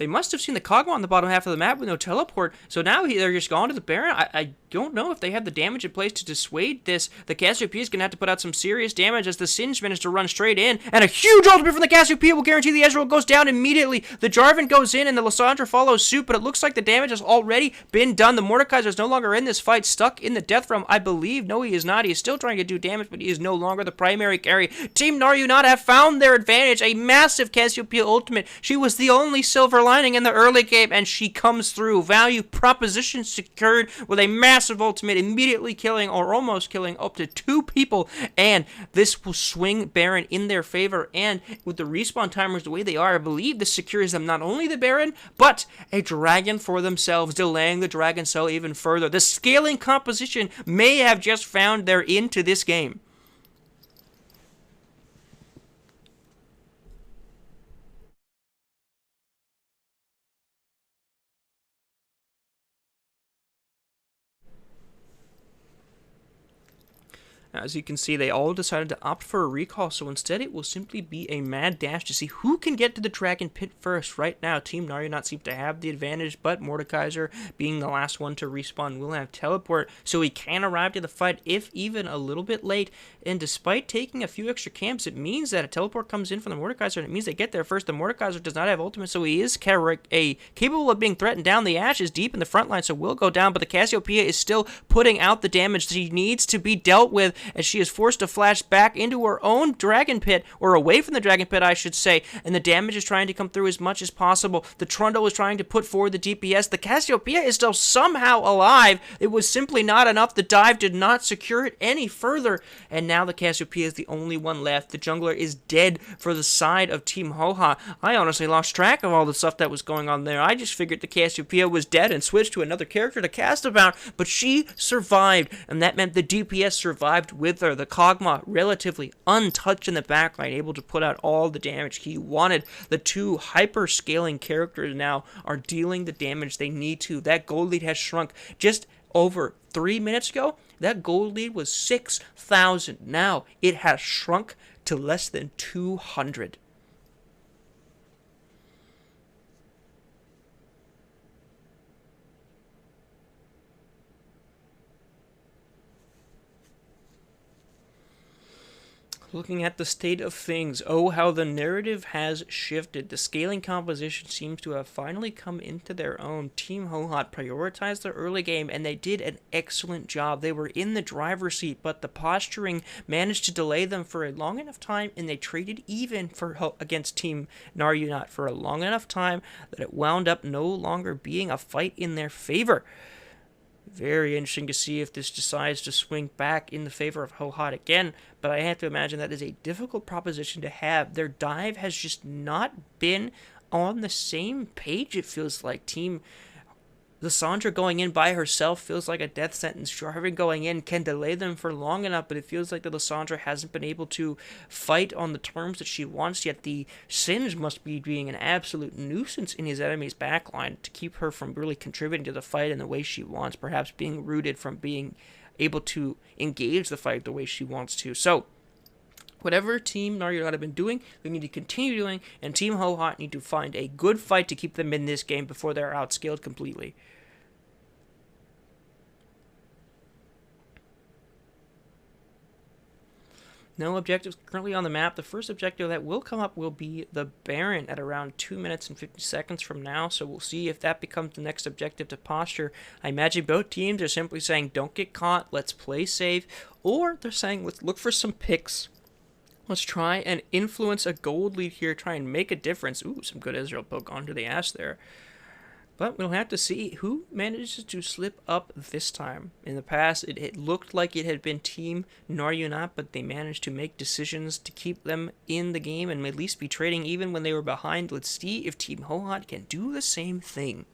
must have seen the Kog'Maw on the bottom half of the map with no teleport, so now they're just gone to the Baron. I don't know if they have the damage in place to dissuade this. The Cassiopeia is going to have to put out some serious damage as the Singe managed to run straight in, and a huge ultimate from the Cassiopeia will guarantee the Ezreal goes down immediately. The Jarvan goes in, and the Lysandra follows suit, but it looks like the damage has already been done. The Mordekaiser is no longer in this fight, stuck in the death realm, I believe. No, he is not. He is still trying to do damage, but he is no longer the primary carry. Team Gnar have found their advantage. A massive Cassiopeia ultimate. She was the only silver lining in the early game, and she comes through. Value proposition secured with a massive massive ultimate, immediately killing or almost killing up to 2 people, and this will swing Baron in their favor. And with the respawn timers the way they are, I believe this secures them not only the Baron, but a dragon for themselves, delaying the dragon cell even further. The scaling composition may have just found their into this game. As you can see, they all decided to opt for a recall, so instead it will simply be a mad dash to see who can get to the Dragon Pit first. Right now, Team Naryanot seems to have the advantage, but Mordekaiser, being the last one to respawn, will have teleport, so he can arrive to the fight, if even a little bit late. And despite taking a few extra camps, it means that a teleport comes in from the Mordekaiser, and it means they get there first. The Mordekaiser does not have ultimate, so he is capable of being threatened down. The Ashe is deep in the front line, so will go down, but the Cassiopeia is still putting out the damage that she needs to be dealt with, as she is forced to flash back into her own Dragon Pit, or away from the Dragon Pit, I should say, and the damage is trying to come through as much as possible. The Trundle is trying to put forward the DPS. The Cassiopeia is still somehow alive. It was simply not enough. The dive did not secure it any further, and now the Cassiopeia is the only one left. The jungler is dead for the side of Team Hohot. I honestly lost track of all the stuff that was going on there. I just figured the Cassiopeia was dead and switched to another character to cast about, but she survived, and that meant the DPS survived with her. The Kog'Maw relatively untouched in the backline, able to put out all the damage he wanted. The two hyper-scaling characters now are dealing the damage they need to. That gold lead has shrunk. Just over 3 minutes ago, that gold lead was 6,000. Now it has shrunk to less than 200. Looking at the state of things, oh, how the narrative has shifted. The scaling composition seems to have finally come into their own. Team Hohot prioritized the early game, and they did an excellent job. They were in the driver's seat, but the posturing managed to delay them for a long enough time, and they traded even against Team Naryanot for a long enough time that it wound up no longer being a fight in their favor. Very interesting to see if this decides to swing back in the favor of Hohot again, but I have to imagine that is a difficult proposition to have. Their dive has just not been on the same page, it feels like. Team Lissandra going in by herself feels like a death sentence. Jarvan going in can delay them for long enough, but it feels like the Lissandra hasn't been able to fight on the terms that she wants yet. The Singe must be being an absolute nuisance in his enemy's backline to keep her from really contributing to the fight in the way she wants, perhaps being rooted from being able to engage the fight the way she wants to. So, whatever Team Naryanot have been doing, they need to continue doing, and Team Hohot need to find a good fight to keep them in this game before they're outscaled completely. No objectives currently on the map. The first objective that will come up will be the Baron at around 2 minutes and 50 seconds from now, so we'll see if that becomes the next objective to posture. I imagine both teams are simply saying, don't get caught, let's play safe, or they're saying, let's look for some picks. Let's try and influence a gold lead here, try and make a difference. Ooh, some good Ezreal poke onto the Ashe there. But we'll have to see who manages to slip up this time. In the past, it looked like it had been Team Naryanot, but they managed to make decisions to keep them in the game and at least be trading even when they were behind. Let's see if Team Hohot can do the same thing.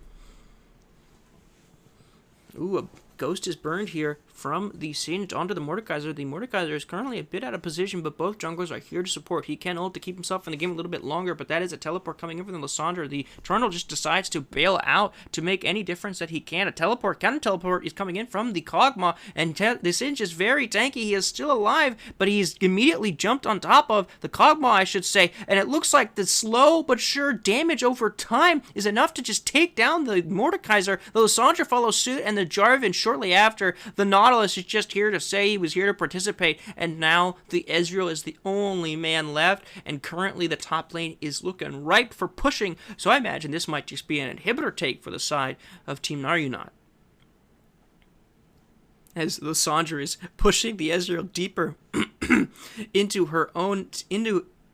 Ooh, a ghost is burned here from the Singe onto the Mordekaiser. The Mordekaiser is currently a bit out of position, but both junglers are here to support. He can ult to keep himself in the game a little bit longer, but that is a teleport coming in from the Lissandra. The Trundle just decides to bail out to make any difference that he can. A counter-teleport is coming in from the Kog'Maw, and the Singe is very tanky. He is still alive, but he's immediately jumped on top of the Kog'Maw, I should say, and it looks like the slow but sure damage over time is enough to just take down the Mordekaiser. The Lissandra follows suit, and the Jarvan shortly after. The Nautilus is just here to say he was here to participate, and now the Ezreal is the only man left, and currently the top lane is looking ripe for pushing, so I imagine this might just be an inhibitor take for the side of Team Naryanot. As Lissandra is pushing the Ezreal deeper into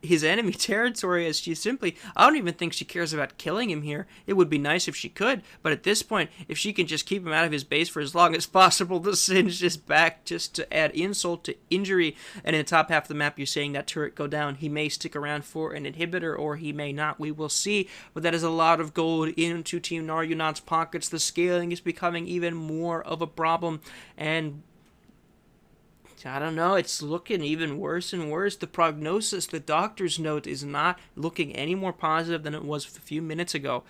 his enemy territory, as she simply, I don't even think she cares about killing him here. It would be nice if she could, but at this point, if she can just keep him out of his base for as long as possible, the Singe is back just to add insult to injury. And in the top half of the map, you're seeing that turret go down. He may stick around for an inhibitor, or he may not. We will see, but that is a lot of gold into Team Gnar Unot's pockets. The scaling is becoming even more of a problem, and I don't know, it's looking even worse and worse. The prognosis, the doctor's note, is not looking any more positive than it was a few minutes ago.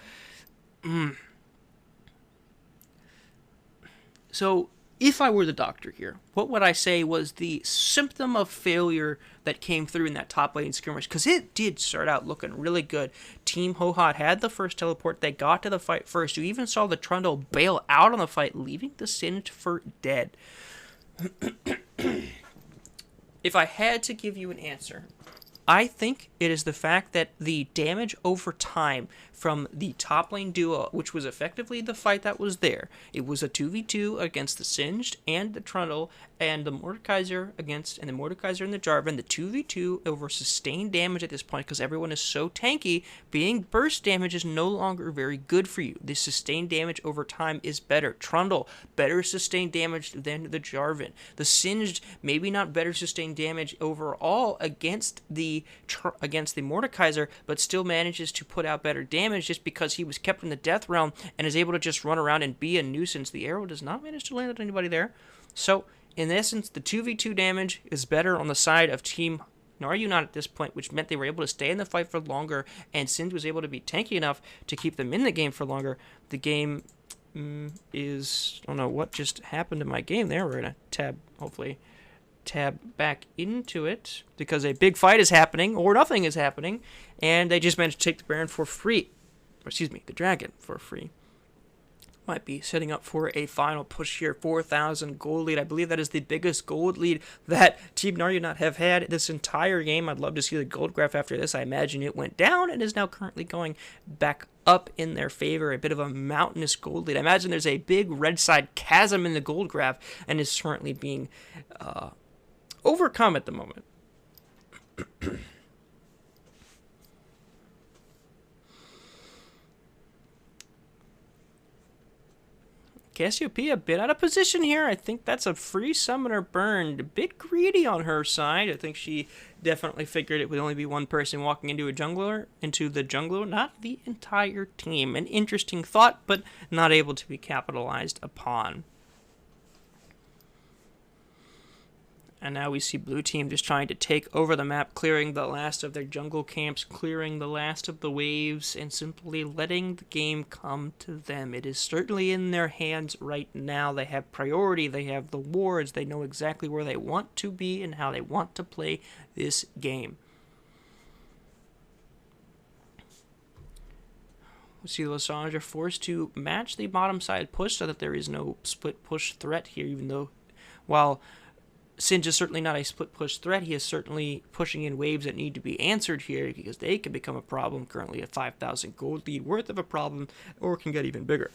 So, if I were the doctor here, what would I say was the symptom of failure that came through in that top lane skirmish? Because it did start out looking really good. Team Hohot had the first teleport. They got to the fight first. You even saw the Trundle bail out on the fight, leaving the Singe for dead. If I had to give you an answer, I think it is the fact that the damage over time from the top lane duo, which was effectively the fight that was there, it was a 2v2 against the Singed and the Trundle, and the Mordekaiser and the Mordekaiser and the Jarvan, the 2v2 over sustained damage at this point, because everyone is so tanky, being burst damage is no longer very good for you. The sustained damage over time is better. Trundle, better sustained damage than the Jarvan. The Singed, maybe not better sustained damage overall against the Mordekaiser, but still manages to put out better damage just because he was kept in the death realm and is able to just run around and be a nuisance. The arrow does not manage to land on anybody there. So, in essence, the 2v2 damage is better on the side of Team Gnar Unot at this point, which meant they were able to stay in the fight for longer, and Singe was able to be tanky enough to keep them in the game for longer. The game is... I don't know what just happened to my game there. We're going to hopefully tab back into it, because a big fight is happening, or nothing is happening, and they just managed to take the Baron for free. Or, excuse me, the Dragon for free. Might be setting up for a final push here. 4,000 gold lead. I believe that is the biggest gold lead that Team Gnar Unot have had this entire game. I'd love to see the gold graph after this. I imagine it went down and is now currently going back up in their favor. A bit of a mountainous gold lead. I imagine there's a big red side chasm in the gold graph and is currently being overcome at the moment. Cassiopeia a bit out of position here. I think that's a free summoner burned. A bit greedy on her side. I think she definitely figured it would only be one person walking into the jungler, not the entire team. An interesting thought, but not able to be capitalized upon. And now we see blue team just trying to take over the map, clearing the last of their jungle camps, clearing the last of the waves, and simply letting the game come to them. It is certainly in their hands right now. They have priority, they have the wards, they know exactly where they want to be and how they want to play this game. We see Lysandra forced to match the bottom side push so that there is no split push threat here, even though while Singe is certainly not a split push threat, he is certainly pushing in waves that need to be answered here, because they can become a problem. Currently a 5,000 gold lead worth of a problem, or can get even bigger.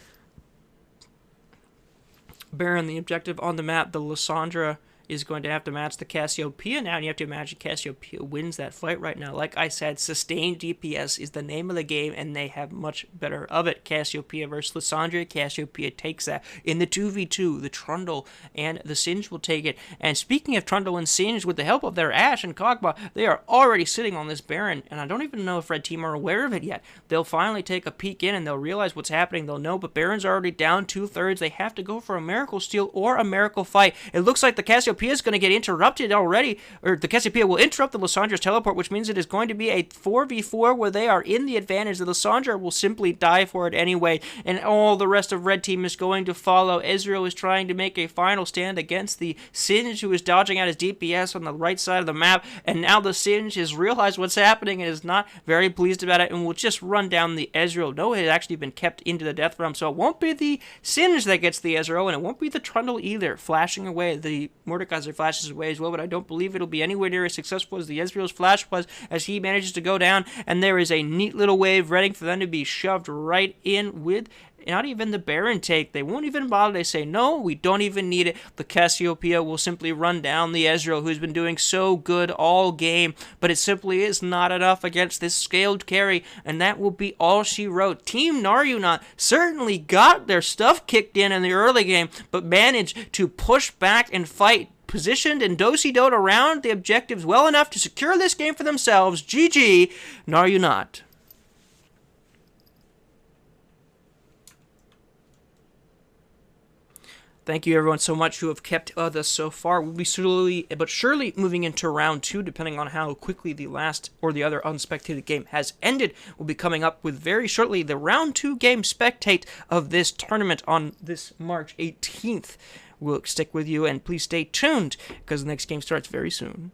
Baron, the objective on the map, the Lysandra is going to have to match the Cassiopeia now, and you have to imagine Cassiopeia wins that fight right now. Like I said, sustained DPS is the name of the game, and they have much better of it. Cassiopeia versus Lysandra. Cassiopeia takes that. In the 2v2, the Trundle and the Singe will take it. And speaking of Trundle and Singe, with the help of their Ashe and Kog'Maw, they are already sitting on this Baron, and I don't even know if Red Team are aware of it yet. They'll finally take a peek in, and they'll realize what's happening. They'll know, but Baron's already down 2/3. They have to go for a Miracle Steal or a Miracle Fight. It looks like the Cassiopeia is going to get interrupted already, or the Cassiopeia will interrupt the Lysandra's teleport, which means it is going to be a 4v4 where they are in the advantage. The Lysandra will simply die for it anyway, and all the rest of Red Team is going to follow. Ezreal is trying to make a final stand against the Singe, who is dodging out his DPS on the right side of the map, and now the Singe has realized what's happening and is not very pleased about it, and will just run down the Ezreal. No, it has actually been kept into the death realm, so it won't be the Singe that gets the Ezreal, and it won't be the Trundle either, flashing away. The Mordekaiser flashes away as well, but I don't believe it'll be anywhere near as successful as the Ezreal's flash was, as he manages to go down, and there is a neat little wave ready for them to be shoved right in with not even the Baron take. They won't even bother. They say, no, we don't even need it. The Cassiopeia will simply run down the Ezreal, who's been doing so good all game, but it simply is not enough against this scaled carry, and that will be all she wrote. Team Gnar certainly got their stuff kicked in the early game, but managed to push back and fight, positioned and do-si-doed around the objectives well enough to secure this game for themselves. GG, Gnar. Thank you, everyone, so much who have kept us so far. We'll be slowly but surely moving into round 2, depending on how quickly the last or the other unspectated game has ended. We'll be coming up with very shortly the round 2 game spectate of this tournament on this March 18th. We'll stick with you, and please stay tuned, because the next game starts very soon.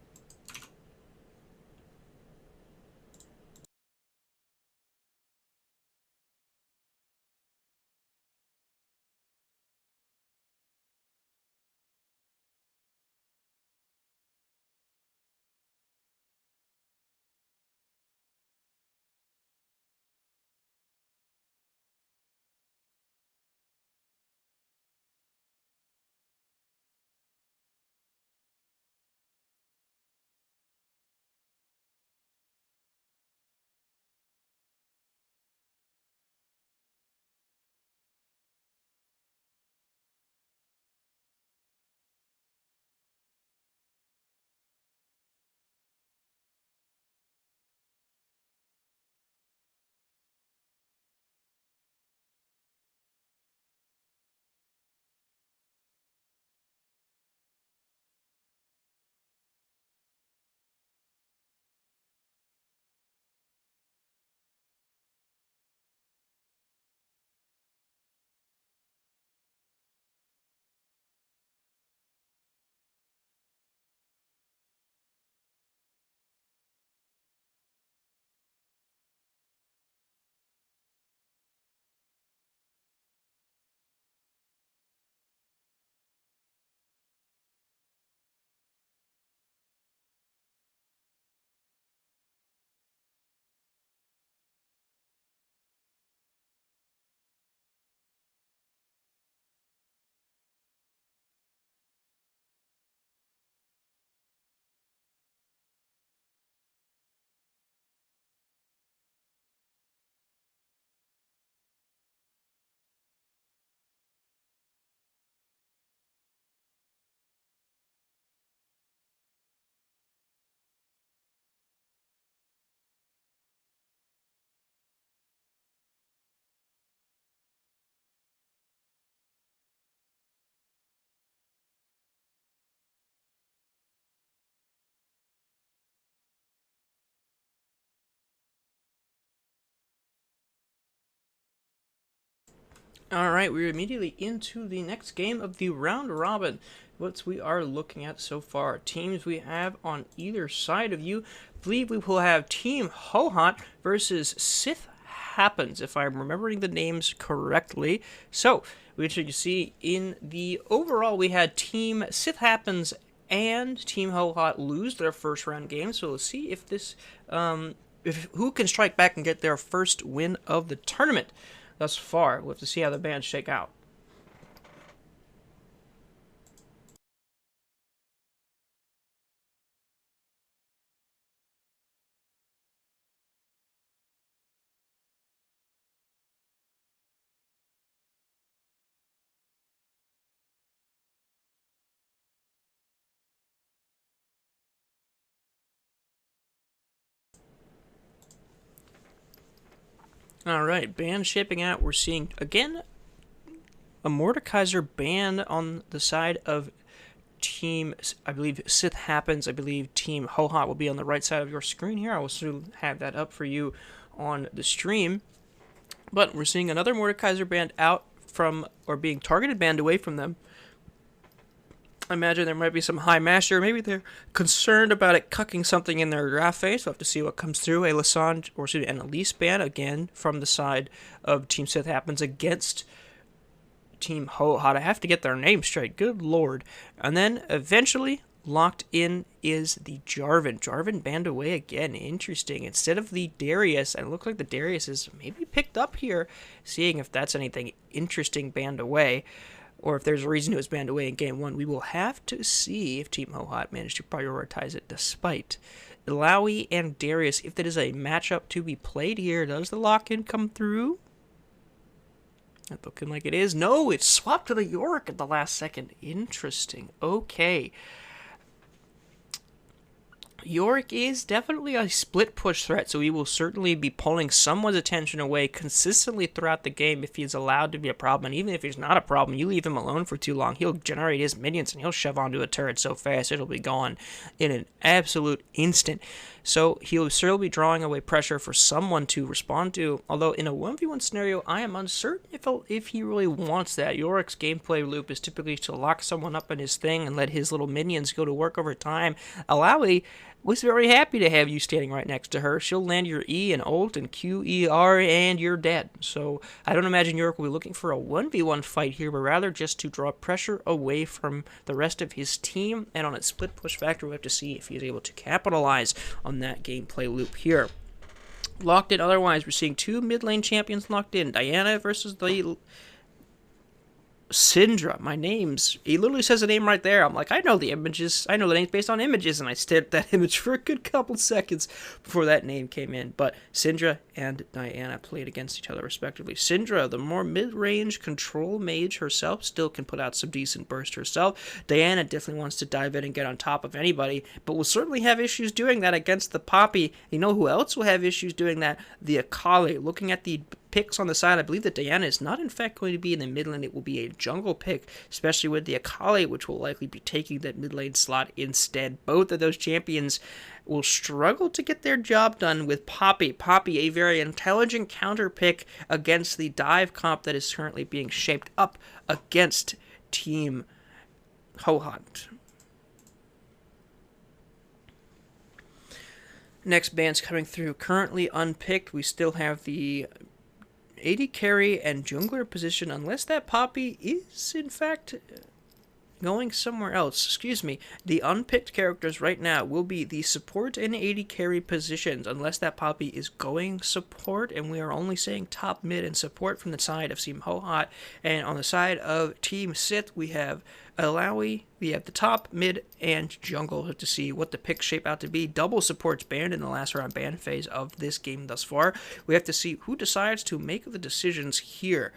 Alright, we're immediately into the next game of the round robin. What we are looking at so far, teams we have on either side of you. I believe we will have Team Hohot versus Sith Happens, if I'm remembering the names correctly. So, which you see in the overall, we had Team Sith Happens and Team Hohot lose their first round game. So let's see if this, who can strike back and get their first win of the tournament. Thus far, we'll have to see how the bands shake out. Alright, band shaping out. We're seeing, again, a Mordekaiser band on the side of Team, I believe, Sith Happens. I believe Team Hohot will be on the right side of your screen here. I will soon have that up for you on the stream. But we're seeing another Mordekaiser band out from, or being targeted band away from them. I imagine there might be some high master. Maybe they're concerned about it cucking something in their draft phase. We'll have to see what comes through. A Lasange, or excuse me, an Elise ban, again, from the side of Team Sith Happens against Team Hohot. I have to get their name straight. Good lord. And then, eventually, Locked in is the Jarvan. Jarvan banned away again. Interesting. Instead of the Darius, and it looks like the Darius is maybe picked up here, seeing if that's anything interesting banned away, or if there's a reason it was banned away in Game 1. We will have to see if Team Hohot managed to prioritize it despite Illaoi and Darius. If that is a matchup to be played here, does the lock-in come through? Not looking like it is. No, it's swapped to the Yorick at the last second. Interesting. Okay. Yorick is definitely a split push threat, so he will certainly be pulling someone's attention away consistently throughout the game if he's allowed to be a problem. And even if he's not a problem, you leave him alone for too long, he'll generate his minions and he'll shove onto a turret so fast it'll be gone in an absolute instant. So he'll certainly be drawing away pressure for someone to respond to, although in a 1v1 scenario, I am uncertain if he really wants that. Yorick's gameplay loop is typically to lock someone up in his thing and let his little minions go to work over time. Illaoi was very happy to have you standing right next to her. She'll land your E and ult and QER and you're dead. So I don't imagine Yorick will be looking for a 1v1 fight here, but rather just to draw pressure away from the rest of his team. And on its split push factor, we have to see if he's able to capitalize on that gameplay loop here. Locked in otherwise, we're seeing two mid lane champions locked in. Diana versus the Syndra. My name's, he literally says the name right there. I'm like, I know the images. I know the name's based on images, and I stared at that image for a good couple seconds before that name came in. But Syndra and Diana played against each other respectively. Syndra, the more mid-range control mage herself, still can put out some decent burst herself. Diana definitely wants to dive in and get on top of anybody, but will certainly have issues doing that against the Poppy. You know who else will have issues doing that? The Akali. Looking at the picks on the side, I believe that Diana is not in fact going to be in the mid lane. It will be a jungle pick, especially with the Akali, which will likely be taking that mid lane slot instead. Both of those champions will struggle to get their job done with Poppy. Poppy, a very intelligent counter pick against the dive comp that is currently being shaped up against Team Hohot. Next bands coming through, currently unpicked. We still have the AD carry and jungler position, unless that Poppy is in fact going somewhere else. Excuse me. The unpicked characters right now will be the support and AD carry positions, unless that Poppy is going support, and we are only saying top, mid, and support from the side of Team Hohot. And on the side of Team Sith, we have Illaoi, we have the top, mid, and jungle to see what the picks shape out to be. Double supports banned in the last round ban phase of this game thus far. We have to see who decides to make the decisions here.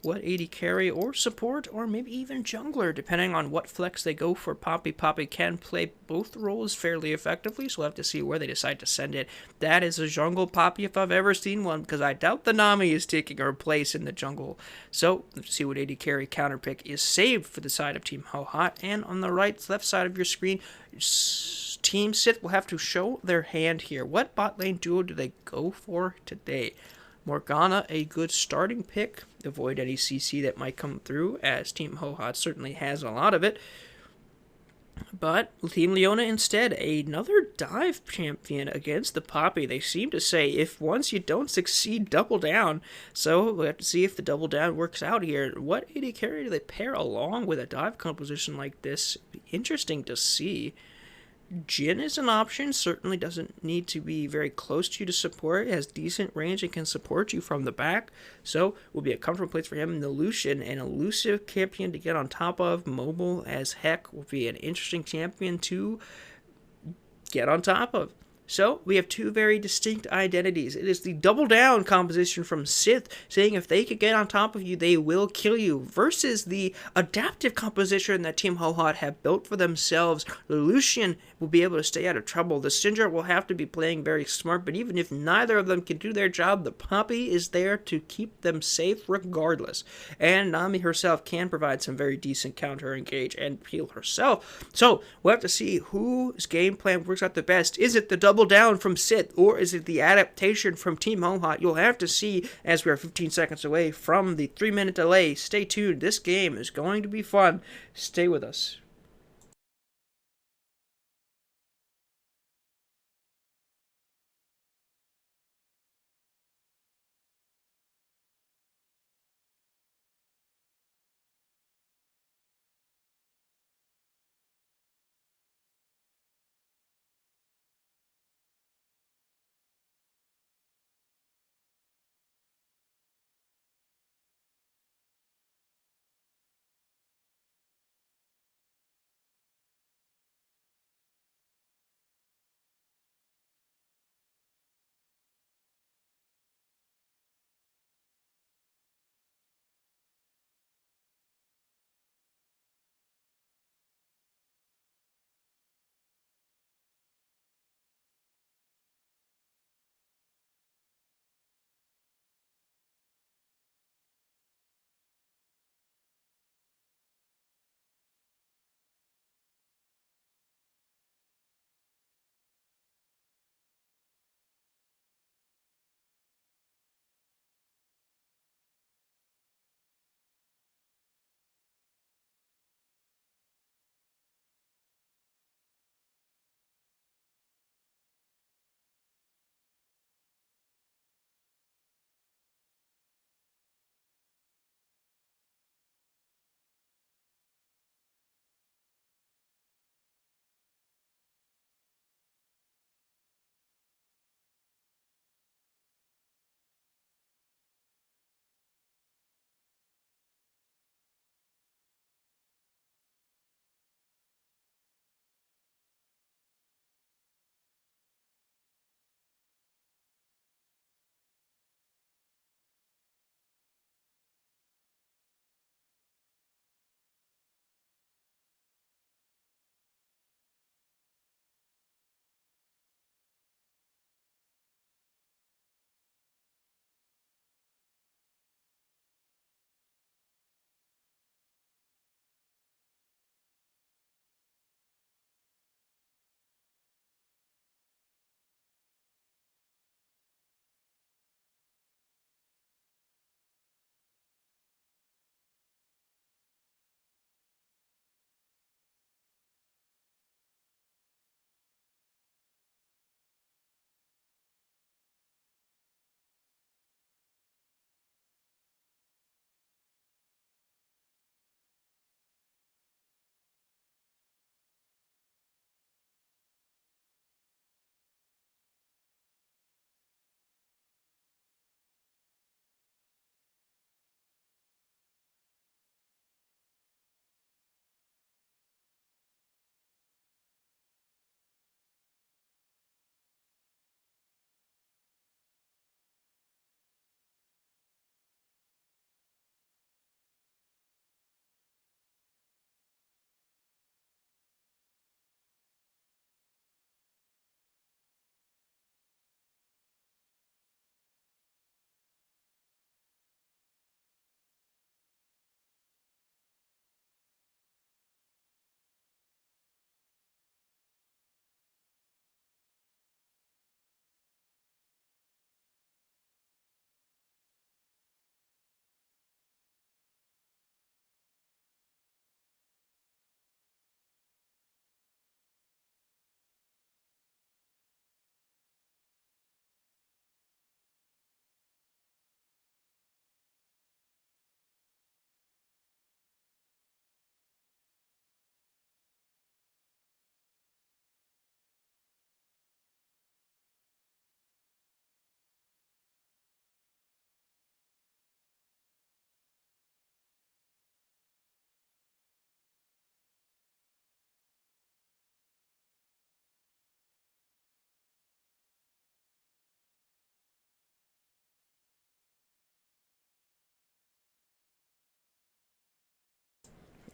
What AD carry or support, or maybe even jungler, depending on what flex they go for. Poppy can play both roles fairly effectively, so we'll have to see where they decide to send it. That is a jungle Poppy if I've ever seen one, because I doubt the Nami is taking her place in the jungle. So let's see what AD carry counter pick is saved for the side of Team Hohot. And on the left side of your screen, Team Sith will have to show their hand here. What bot lane duo do they go for today? Morgana, a good starting pick. Avoid any CC that might come through, as Team Hohot certainly has a lot of it. But Team Leona instead, another dive champion against the Poppy. They seem to say, if once you don't succeed, double down. So we'll have to see if the double down works out here. What AD carry do they pair along with a dive composition like this? It'd be interesting to see. Jhin is an option, certainly doesn't need to be very close to you to support. It has decent range and can support you from the back, so will be a comfortable place for him. And the Lucian, an elusive champion to get on top of, mobile as heck, will be an interesting champion to get on top of. So we have two very distinct identities. It is the double down composition from Sith, saying if they could get on top of you, they will kill you, versus the adaptive composition that Team Hohot have built for themselves. The Lucian will be able to stay out of trouble. The Syndra will have to be playing very smart, but even if neither of them can do their job, the Poppy is there to keep them safe regardless. And Nami herself can provide some very decent counter engage and heal herself. So we'll have to see whose game plan works out the best. Is it the double down from Sith, or is it the adaptation from Team Hohot? You'll have to see, as we are 15 seconds away from the 3-minute delay. Stay tuned. This game is going to be fun. Stay with us.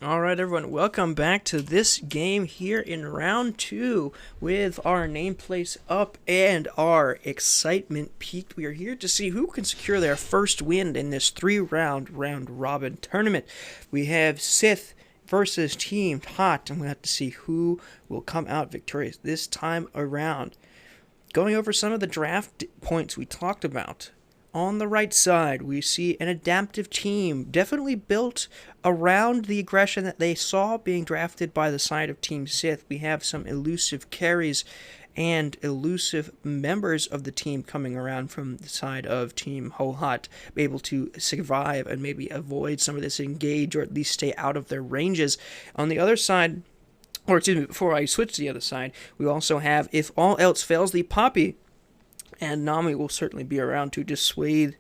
All right, everyone, welcome back to this game here in round 2 with our nameplates up and our excitement peaked. We are here to see who can secure their first win in this 3-round round-robin tournament. We have Sith versus Team Hot, and we'll have to see who will come out victorious this time around. Going over some of the draft points we talked about. On the right side, we see an adaptive team, definitely built around the aggression that they saw being drafted by the side of Team Sith. We have some elusive carries and elusive members of the team coming around from the side of Team Hohot, able to survive and maybe avoid some of this engage or at least stay out of their ranges. On the other side, or excuse me, before I switch to the other side, we also have, if all else fails, the Poppy. And Nami will certainly be around to dissuade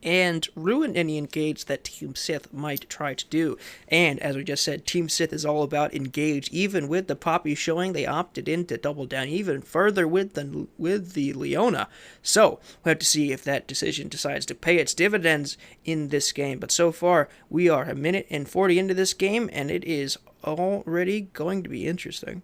and ruin any engage that Team Sith might try to do. And as we just said, Team Sith is all about engage. Even with the Poppy showing, they opted in to double down even further with the Leona. So we have to see if that decision decides to pay its dividends in this game. But so far, we are 1 minute and 40 into this game, and it is already going to be interesting.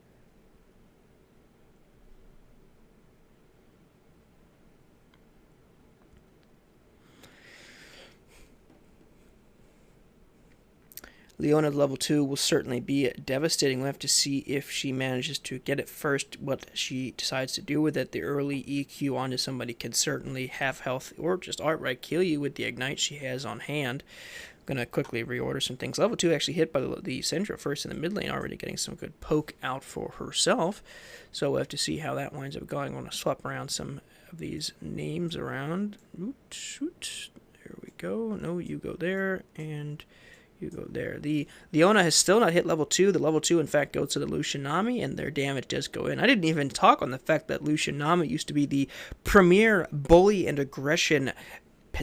Leona level 2 will certainly be devastating. We'll have to see if she manages to get it first, what she decides to do with it. The early EQ onto somebody can certainly have health or just outright kill you with the Ignite she has on hand. I'm going to quickly reorder some things. Level 2 actually hit by the Syndra first in the mid lane, already getting some good poke out for herself. So we'll have to see how that winds up going. I want to swap around some of these names around. There we go. No, you go there, and you go there. The Leona has still not hit level 2. The level 2, in fact, goes to the Lucian Nami, and their damage does go in. I didn't even talk on the fact that Lucian Nami used to be the premier bully and aggression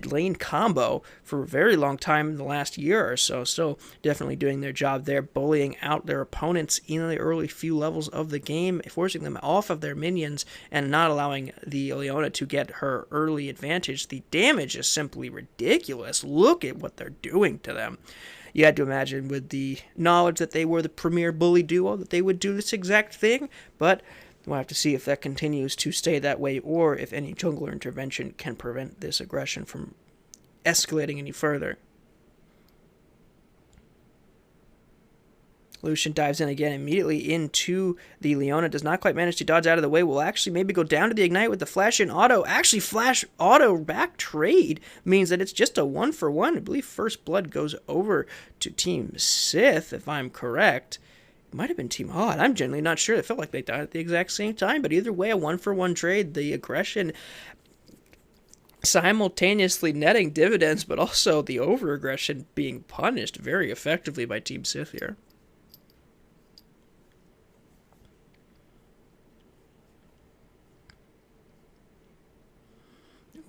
lane combo for a very long time in the last year or so. So definitely doing their job there, bullying out their opponents in the early few levels of the game, forcing them off of their minions and not allowing the Leona to get her early advantage. The damage is simply ridiculous. Look at what they're doing to them. You had to imagine with the knowledge that they were the premier bully duo that they would do this exact thing, but we'll have to see if that continues to stay that way or if any jungler intervention can prevent this aggression from escalating any further. Lucian dives in again immediately into the Leona. Does not quite manage to dodge out of the way. Will actually maybe go down to the Ignite with the flash in auto. Actually, flash auto back trade means that it's just a 1-for-1. I believe first blood goes over to Team Sith, if I'm correct. It might have been Team Hohot. I'm genuinely not sure. It felt like they died at the exact same time. But either way, a 1-for-1 trade. The aggression simultaneously netting dividends, but also the over-aggression being punished very effectively by Team Sith here.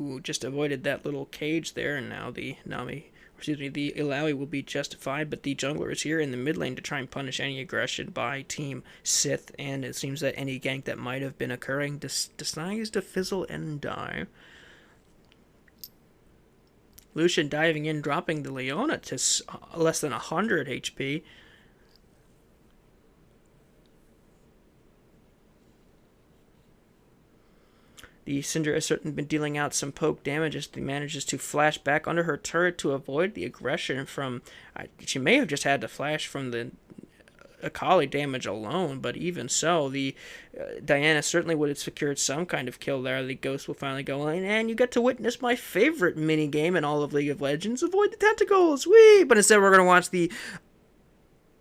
Ooh, just avoided that little cage there, and now the the Illaoi will be justified, but the jungler is here in the mid lane to try and punish any aggression by Team Sith, and it seems that any gank that might have been occurring decides to fizzle and die. Lucian diving in, dropping the Leona to less than 100 HP. The Syndra has certainly been dealing out some poke damage as she manages to flash back under her turret to avoid the aggression from... she may have just had to flash from the Akali damage alone, but even so, the Diana certainly would have secured some kind of kill there. The Ghost will finally go in, and you get to witness my favorite minigame in all of League of Legends, avoid the tentacles, whee! But instead we're going to watch the...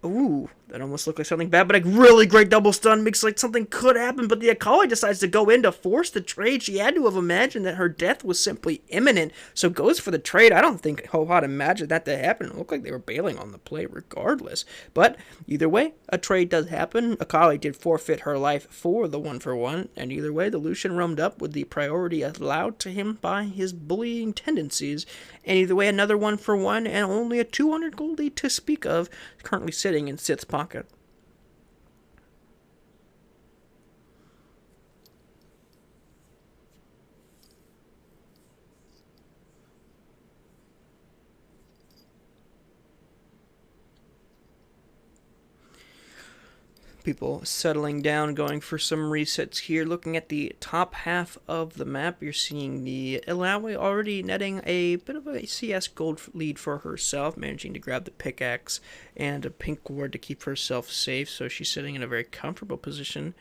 Ooh, that almost looked like something bad, but a really great double stun makes like something could happen, but the Akali decides to go in to force the trade. She had to have imagined that her death was simply imminent, so goes for the trade. I don't think Hohot imagined that to happen. It looked like they were bailing on the play regardless. But either way, a trade does happen. Akali did forfeit her life for the 1-for-1, and either way, the Lucian roamed up with the priority allowed to him by his bullying tendencies. And either way, another 1-for-1 and only a 200 gold lead to speak of, currently sitting in Sith's pocket. People settling down, going for some resets here. Looking at the top half of the map, you're seeing the Illaoi already netting a bit of a CS gold lead for herself, managing to grab the pickaxe and a pink ward to keep herself safe, so she's sitting in a very comfortable position.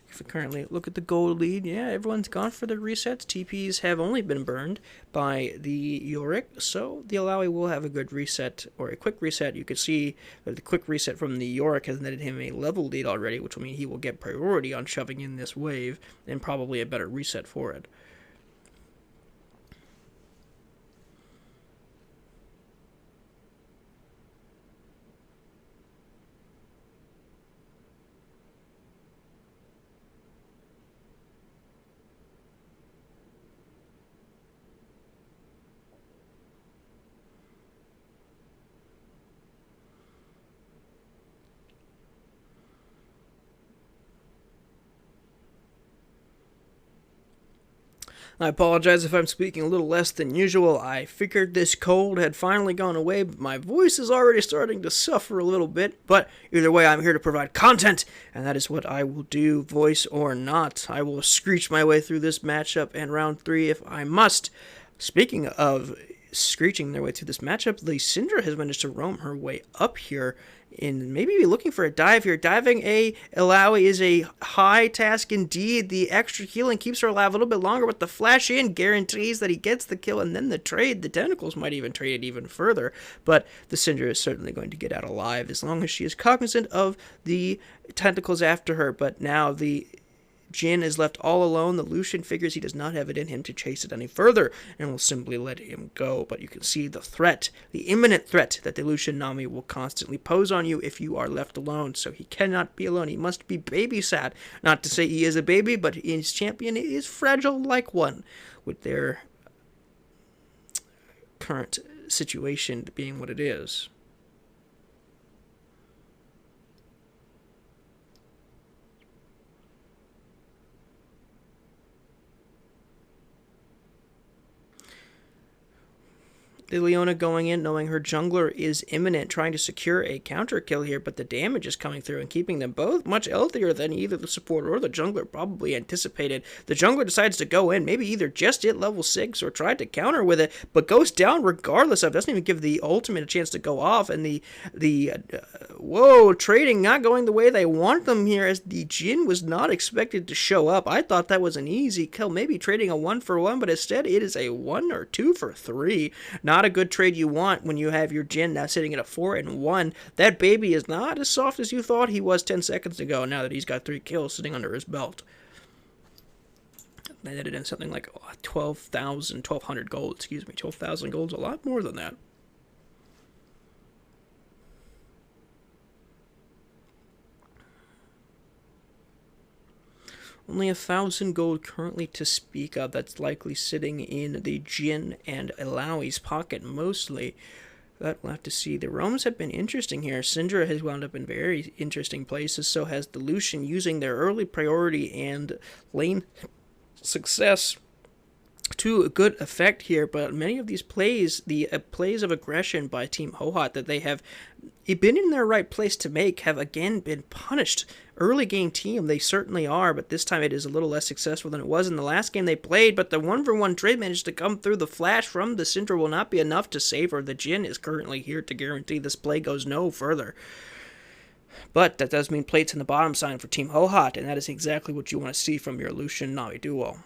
If we currently look at the gold lead, yeah, everyone's gone for their resets. TPs have only been burned by the Yorick, so the Illaoi will have a good reset, or a quick reset. You can see that the quick reset from the Yorick has netted him a level lead already, which will mean he will get priority on shoving in this wave, and probably a better reset for it. I apologize if I'm speaking a little less than usual. I figured this cold had finally gone away, but my voice is already starting to suffer a little bit. But either way, I'm here to provide content, and that is what I will do, voice or not. I will screech my way through this matchup and round 3 if I must. Speaking of screeching their way through this matchup, the Syndra has managed to roam her way up here and maybe be looking for a dive here. Diving a Illaoi is a high task indeed. The extra healing keeps her alive a little bit longer, but the flash in guarantees that he gets the kill, and then the trade. The tentacles might even trade it even further, but the Syndra is certainly going to get out alive as long as she is cognizant of the tentacles after her. But now the Jhin is left all alone. The Lucian figures he does not have it in him to chase it any further and will simply let him go. But you can see the threat, the imminent threat that the Lucian Nami will constantly pose on you if you are left alone. So he cannot be alone. He must be babysat. Not to say he is a baby, but his champion is fragile like one, with their current situation being what it is. Leona going in, knowing her jungler is imminent, trying to secure a counter kill here, but the damage is coming through and keeping them both much healthier than either the support or the jungler probably anticipated. The jungler decides to go in, maybe either just hit level 6 or tried to counter with it, but goes down regardless of, doesn't even give the ultimate a chance to go off, and whoa, trading not going the way they want them here, as the Jhin was not expected to show up. I thought that was an easy kill, maybe trading a 1-for-1, but instead it is a 1 or 2-for-3. Not a good trade you want when you have your Jhin now sitting at a 4-1. That baby is not as soft as you thought he was 10 seconds ago, now that he's got 3 kills sitting under his belt. They netted in something like 1,200 gold, 12,000 gold's a lot more than that. Only 1,000 gold currently to speak of. That's likely sitting in the Jhin and Illaoi's pocket mostly. That we'll have to see. The roams have been interesting here. Syndra has wound up in very interesting places. So has the Lucian, using their early priority and lane success to a good effect here. But many of these plays, the plays of aggression by Team Hohhot that they have been in their right place to make, have again been punished. Early game team, they certainly are, but this time it is a little less successful than it was in the last game they played, but the 1-for-1 trade managed to come through. The flash from the Syndra will not be enough to save her. The Jhin is currently here to guarantee this play goes no further. But that does mean plates in the bottom sign for Team Hohhot, and that is exactly what you want to see from your Lucian Nami duo.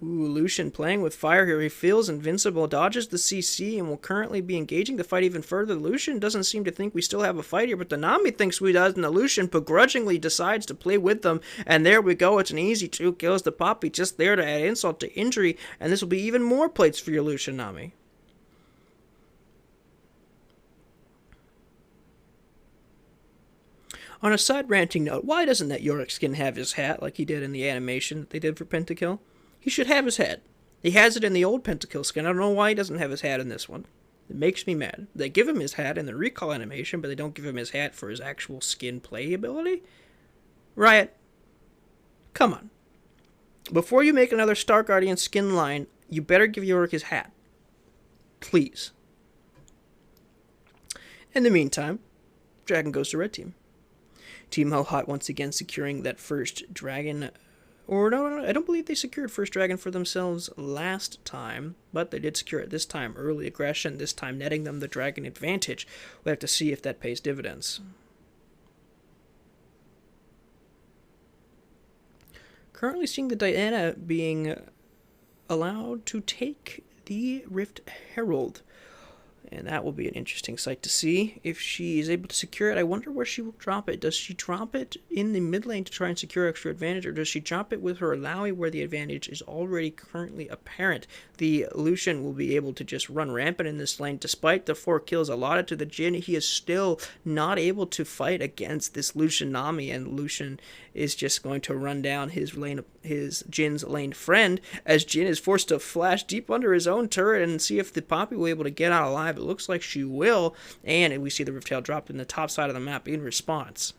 Ooh, Lucian playing with fire here. He feels invincible, dodges the CC, and will currently be engaging the fight even further. Lucian doesn't seem to think we still have a fight here, but the Nami thinks we does, and the Lucian begrudgingly decides to play with them. And there we go. It's an easy 2 kills. The Poppy just there to add insult to injury, and this will be even more plates for your Lucian Nami. On a side ranting note, why doesn't that Yorick skin have his hat like he did in the animation that they did for Pentakill? He should have his hat. He has it in the old Pentakill skin. I don't know why he doesn't have his hat in this one. It makes me mad. They give him his hat in the recall animation, but they don't give him his hat for his actual skin play ability? Riot. Come on. Before you make another Star Guardian skin line, you better give Yorick his hat. Please. In the meantime, dragon goes to red team. Team Hohot once again securing that first dragon. Or no, I don't believe they secured first dragon for themselves last time, but they did secure it this time. Early aggression, this time netting them the dragon advantage. We'll have to see if that pays dividends. Currently seeing the Diana being allowed to take the Rift Herald. And that will be an interesting sight to see. If she is able to secure it, I wonder where she will drop it. Does she drop it in the mid lane to try and secure extra advantage, or does she drop it with her Alawi where the advantage is already currently apparent? The Lucian will be able to just run rampant in this lane. Despite the 4 kills allotted to the Jhin, he is still not able to fight against this Lucian Nami, and Lucian is just going to run down his Jhin's lane friend, as Jhin is forced to flash deep under his own turret and see if the Poppy will be able to get out alive. It looks like she will, and we see the Rift Tail dropped in the top side of the map in response.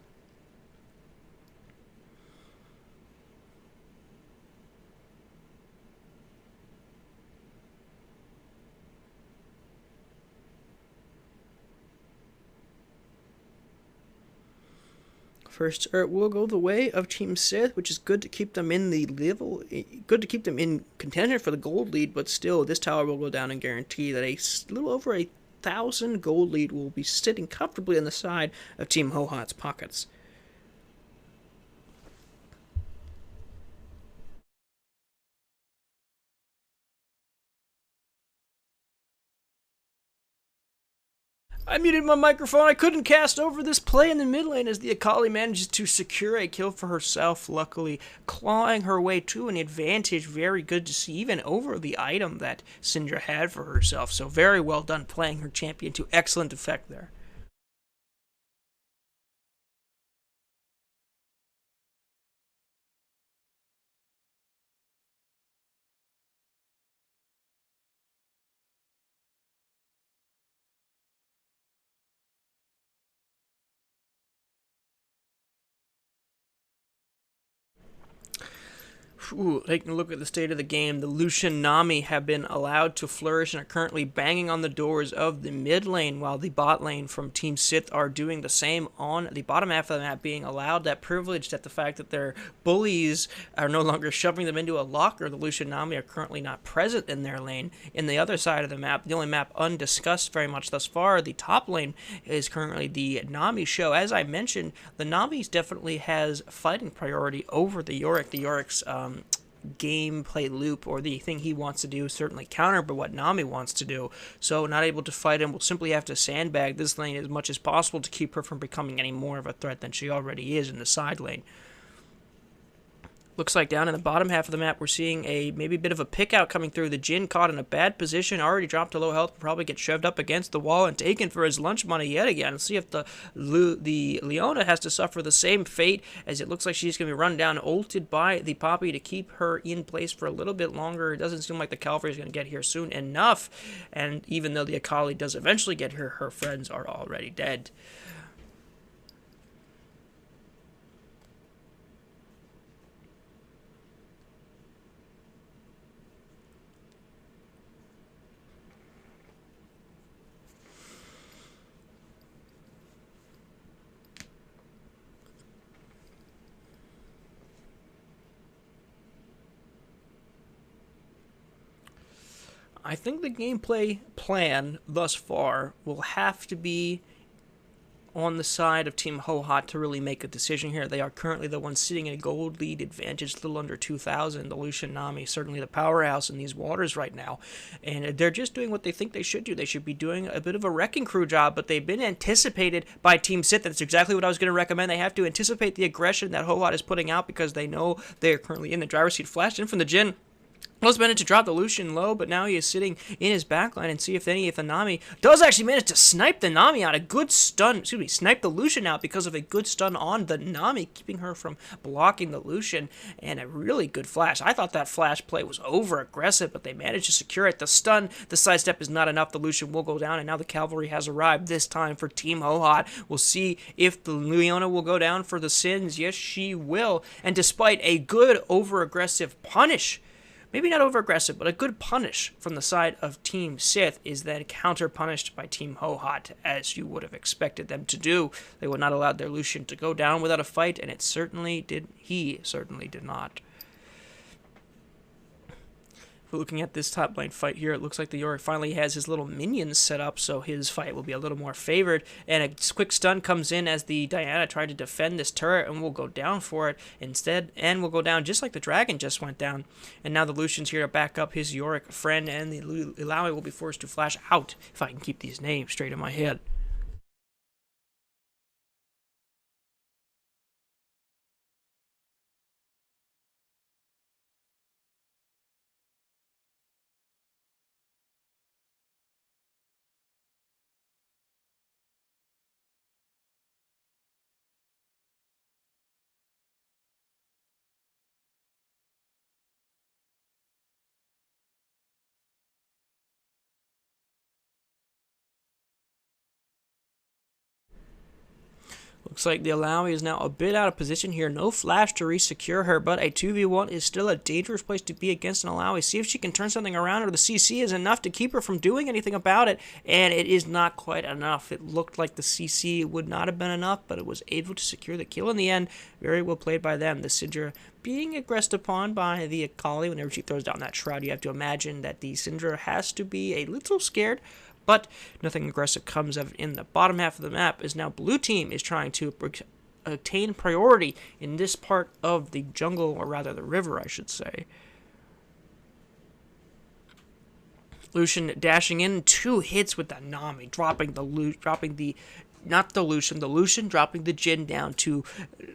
First Earth will go the way of Team Sith, which is good to keep them in the level, good to keep them in contention for the gold lead, but still, this tower will go down and guarantee that a little over 1,000 gold lead will be sitting comfortably on the side of Team Hohot's pockets. I muted my microphone. I couldn't cast over this play in the mid lane as the Akali manages to secure a kill for herself, luckily clawing her way to an advantage. Very good to see, even over the item that Syndra had for herself. So very well done playing her champion to excellent effect there. Ooh, taking a look at the state of the game, the Lucian Nami have been allowed to flourish and are currently banging on the doors of the mid lane, while the bot lane from Team Sith are doing the same on the bottom half of the map, being allowed that privilege that the fact that their bullies are no longer shoving them into a locker. The Lucian Nami are currently not present in their lane. In the other side of the map, the only map undiscussed very much thus far, the top lane is currently the Nami show. As I mentioned, the Nami's definitely has fighting priority over the Yorick. The Yorick's gameplay loop, or the thing he wants to do, certainly counter but what Nami wants to do. So not able to fight him, will simply have to sandbag this lane as much as possible to keep her from becoming any more of a threat than she already is in the side lane. Looks like down in the bottom half of the map, we're seeing maybe a bit of a pick out coming through. The Jhin caught in a bad position, already dropped to low health, will probably get shoved up against the wall and taken for his lunch money yet again. Let's see if the Leona has to suffer the same fate, as it looks like she's going to be run down, ulted by the Poppy to keep her in place for a little bit longer. It doesn't seem like the cavalry is going to get here soon enough, and even though the Akali does eventually get here, her friends are already dead. I think the gameplay plan thus far will have to be on the side of Team Hohot to really make a decision here. They are currently the ones sitting in a gold lead advantage, a little under 2,000. The Lucian Nami, certainly the powerhouse in these waters right now. And they're just doing what they think they should do. They should be doing a bit of a wrecking crew job, but they've been anticipated by Team Sith. That's exactly what I was going to recommend. They have to anticipate the aggression that Hohot is putting out because they know they are currently in the driver's seat. Flashed in from the Jhin. Was meant to drop the Lucian low, but now he is sitting in his backline and see if the Nami does actually manage to snipe the Nami out. A good stun, snipe the Lucian out because of a good stun on the Nami, keeping her from blocking the Lucian, and a really good flash. I thought that flash play was over-aggressive, but they managed to secure it. The stun, the sidestep is not enough. The Lucian will go down, and now the cavalry has arrived this time for Team Hohot. We'll see if the Leona will go down for the sins. Yes, she will. And despite a good over-aggressive punish maybe not over-aggressive, but a good punish from the side of Team Sith is then counter-punished by Team Hohot, as you would have expected them to do. They would not allow their Lucian to go down without a fight, and he certainly did not. Looking at this top lane fight here, it looks like the Yorick finally has his little minions set up, so his fight will be a little more favored. And a quick stun comes in as the Diana tried to defend this turret and will go down for it instead, and will go down just like the dragon just went down. And now the Lucian's here to back up his Yorick friend, and the Illaoi will be forced to flash out, if I can keep these names straight in my head. Looks like the Illaoi is now a bit out of position here. No flash to re-secure her, but a 2v1 is still a dangerous place to be against an Illaoi. See if she can turn something around, or the CC is enough to keep her from doing anything about it, and it is not quite enough. It looked like the CC would not have been enough, but it was able to secure the kill in the end. Very well played by them. The Syndra being aggressed upon by the Akali whenever she throws down that shroud. You have to imagine that the Syndra has to be a little scared, but nothing aggressive comes of it. In the bottom half of the map is now blue team is trying to attain priority in this part of the jungle, or rather the river, I should say. Lucian dashing in, 2 hits with the Nami, dropping the Lucian dropping the Jhin down to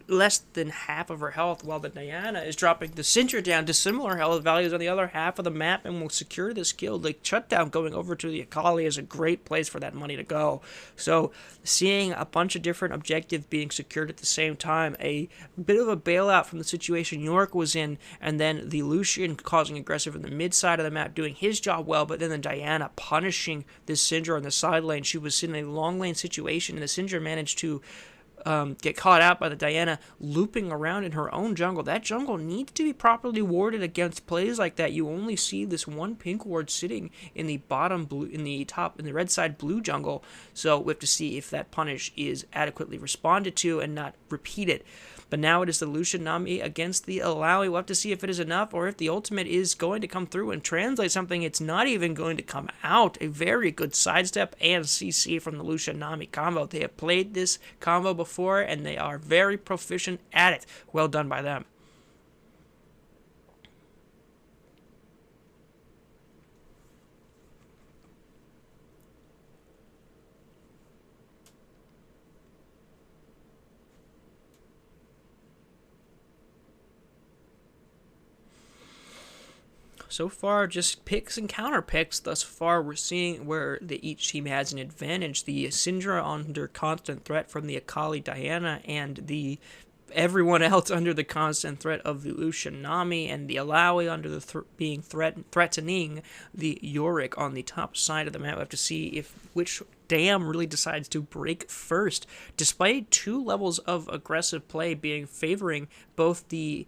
less than half of her health, while the Diana is dropping the Syndra down to similar health values on the other half of the map, and will secure this kill. The shutdown going over to the Akali is a great place for that money to go. So seeing a bunch of different objectives being secured at the same time, a bit of a bailout from the situation York was in, and then the Lucian causing aggressive in the mid side of the map, doing his job well, but then the Diana punishing this Syndra on the side lane. She was in a long lane situation, and the Syndra managed to get caught out by the Diana looping around in her own jungle. That jungle needs to be properly warded against plays like that. You only see this one pink ward sitting in the bottom blue, in the red side blue jungle. So we have to see if that punish is adequately responded to and not repeated. But now it is the Lucian Nami against the Illaoi. We'll have to see if it is enough, or if the ultimate is going to come through and translate something. It's not even going to come out. A very good sidestep and CC from the Lucian Nami combo. They have played this combo before, and they are very proficient at it. Well done by them. So far, just picks and counter picks. Thus far, we're seeing where each team has an advantage. The Syndra under constant threat from the Akali Diana, and everyone else under the constant threat of the Lucian Nami, and the Illaoi under the threatening the Yorick on the top side of the map. We have to see which dam really decides to break first. Despite 2 levels of aggressive play favoring both the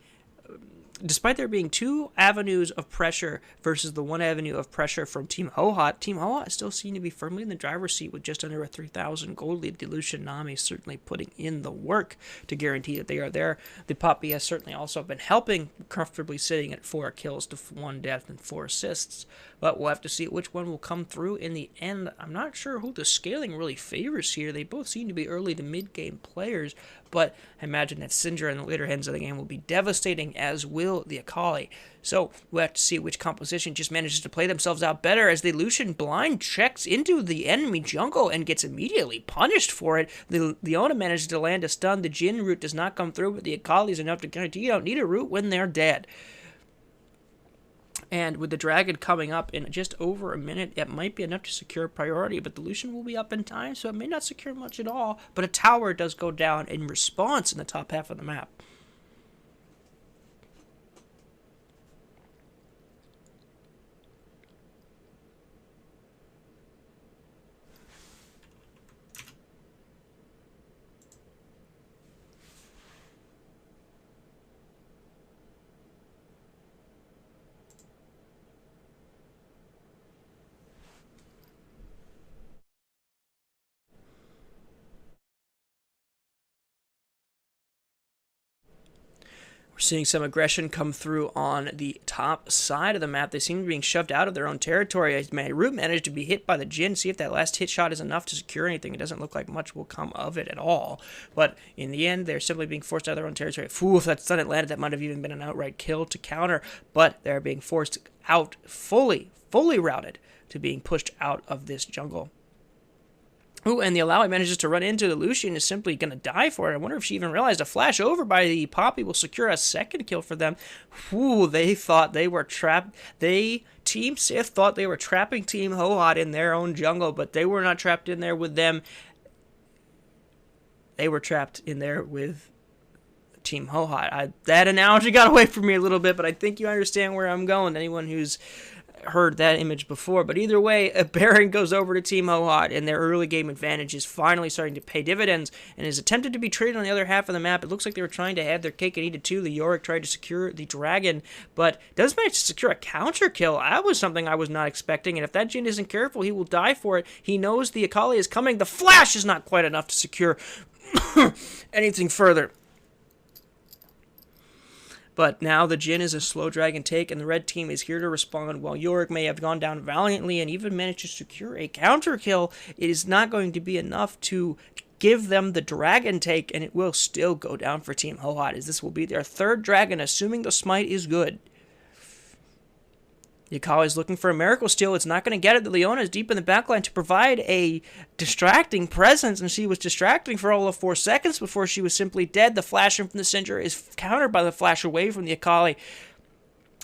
despite there being 2 avenues of pressure versus the 1 avenue of pressure from Team Hohot still seem to be firmly in the driver's seat with just under a 3,000 gold lead. The Lucian Nami certainly putting in the work to guarantee that they are there. The Poppy has certainly also been helping, comfortably sitting at 4 kills to 1 death and 4 assists. But we'll have to see which one will come through in the end. I'm not sure who the scaling really favors here. They both seem to be early to mid-game players, but I imagine that Syndra in the later ends of the game will be devastating, as will the Akali. So we'll have to see which composition just manages to play themselves out better, as the Lucian blind checks into the enemy jungle and gets immediately punished for it. The Leona manages to land a stun. The Jhin root does not come through, but the Akali is enough to guarantee you don't need a root when they're dead. And with the Dragon coming up in just over a minute, it might be enough to secure priority, but the Lucian will be up in time, so it may not secure much at all, but a tower does go down in response in the top half of the map. We're seeing some aggression come through on the top side of the map. They seem to be being shoved out of their own territory. As Root managed to be hit by the Jinn. See if that last hit shot is enough to secure anything. It doesn't look like much will come of it at all. But in the end, they're simply being forced out of their own territory. If that stun had landed, that might have even been an outright kill to counter. But they're being forced out fully routed to being pushed out of this jungle. Ooh, and the Alawi manages to run into the Lucian, is simply going to die for it. I wonder if she even realized a flash over by the Poppy will secure a second kill for them. Ooh, they thought they were trapped. Team Sith thought they were trapping Team Hohot in their own jungle, but they were not trapped in there with them. They were trapped in there with Team Hohot. That analogy got away from me a little bit, but I think you understand where I'm going. Anyone who's heard that image before. But either way, a Baron goes over to Team Hohot, and their early game advantage is finally starting to pay dividends and is attempted to be traded on the other half of the map. It looks like they were trying to have their cake and eat it too. The Yorick tried to secure the dragon, but does manage to secure a counter kill. That was something I was not expecting, and if that Jinn isn't careful, he will die for it. He knows the Akali is coming. The flash is not quite enough to secure anything further. But now the Jinn is a slow dragon take, and the red team is here to respond. While Yorick may have gone down valiantly and even managed to secure a counter kill, it is not going to be enough to give them the dragon take, and it will still go down for Team Hohot, as this will be their third dragon, assuming the smite is good. The Akali is looking for a miracle steal. It's not going to get it. The Leona is deep in the backline to provide a distracting presence, and she was distracting for all of 4 seconds before she was simply dead. The flash in from the Cinder is countered by the flash away from the Akali.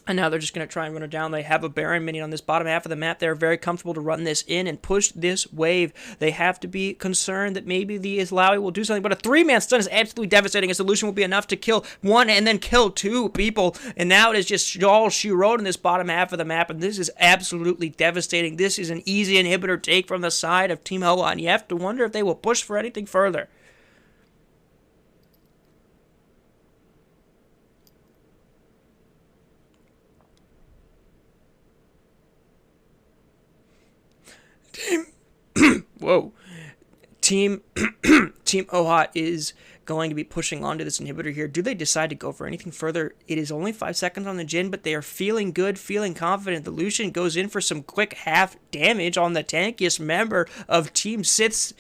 And now they're just going to try and run her down. They have a Baron minion on this bottom half of the map. They're very comfortable to run this in and push this wave. They have to be concerned that maybe the Islawi will do something. But a 3-man stun is absolutely devastating. A solution will be enough to kill 1 and then kill 2 people. And now it is just all she wrote in this bottom half of the map. And this is absolutely devastating. This is an easy inhibitor take from the side of Team Hohot. And you have to wonder if they will push for anything further. Team Hohot is going to be pushing onto this inhibitor here. Do they decide to go for anything further? It is only 5 seconds on the Jinn, but they are feeling good, feeling confident. The Lucian goes in for some quick half damage on the tankiest member of Team Sith's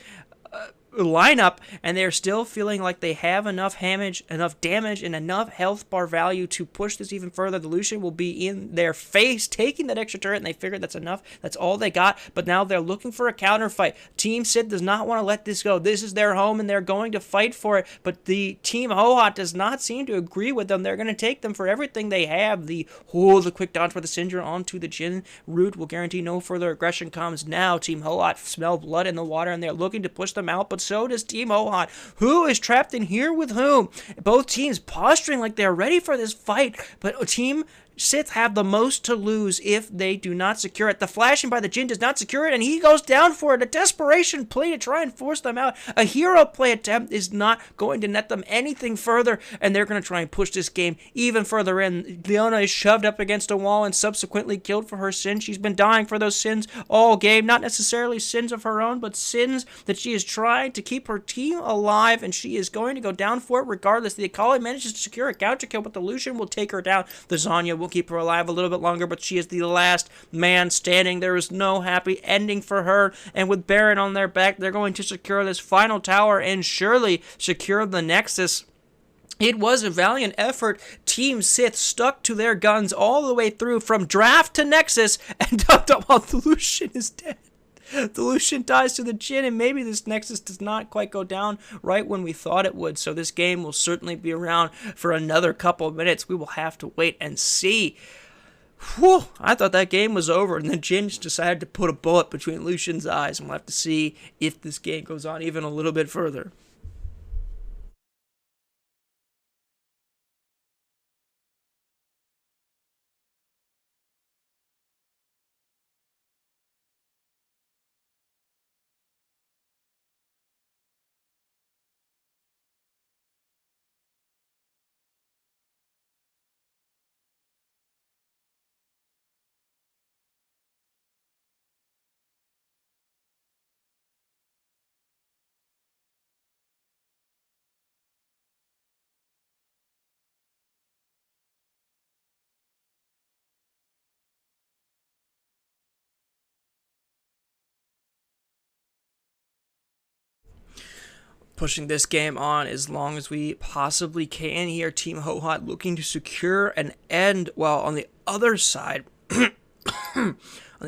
lineup, and they're still feeling like they have enough damage, and enough health bar value to push this even further. The Lucian will be in their face, taking that extra turret, and they figured that's enough. That's all they got, but now they're looking for a counter fight. Team Sith does not want to let this go. This is their home, and they're going to fight for it, but the Team Hohot does not seem to agree with them. They're going to take them for everything they have. The quick dodge for the Cinder onto the Jinn. Root will guarantee no further aggression comes. Now Team Hohot smell blood in the water, and they're looking to push them out, but so does Team Hohot. Who is trapped in here with whom? Both teams posturing like they're ready for this fight, but Team Sith have the most to lose if they do not secure it. The flashing by the Jinn does not secure it, and he goes down for it. A desperation play to try and force them out. A hero play attempt is not going to net them anything further, and they're going to try and push this game even further in. Leona is shoved up against a wall and subsequently killed for her sins. She's been dying for those sins all game. Not necessarily sins of her own, but sins that she is trying to keep her team alive, and she is going to go down for it regardless. The Akali manages to secure a counter kill, but the Lucian will take her down. The Zanya will keep her alive a little bit longer, but she is the last man standing. There is no happy ending for her, and with Baron on their back, they're going to secure this final tower and surely secure the Nexus. It was a valiant effort. Team Sith stuck to their guns all the way through from draft to Nexus, and while the Lucian is dead. The Lucian dies to the Jinn, and maybe this Nexus does not quite go down right when we thought it would. So this game will certainly be around for another couple of minutes. We will have to wait and see. Whew, I thought that game was over, and then Jinn just decided to put a bullet between Lucian's eyes, and we'll have to see if this game goes on even a little bit further. pushing this game on as long as we possibly can here. Team Hohot looking to secure an end, while on the other side, on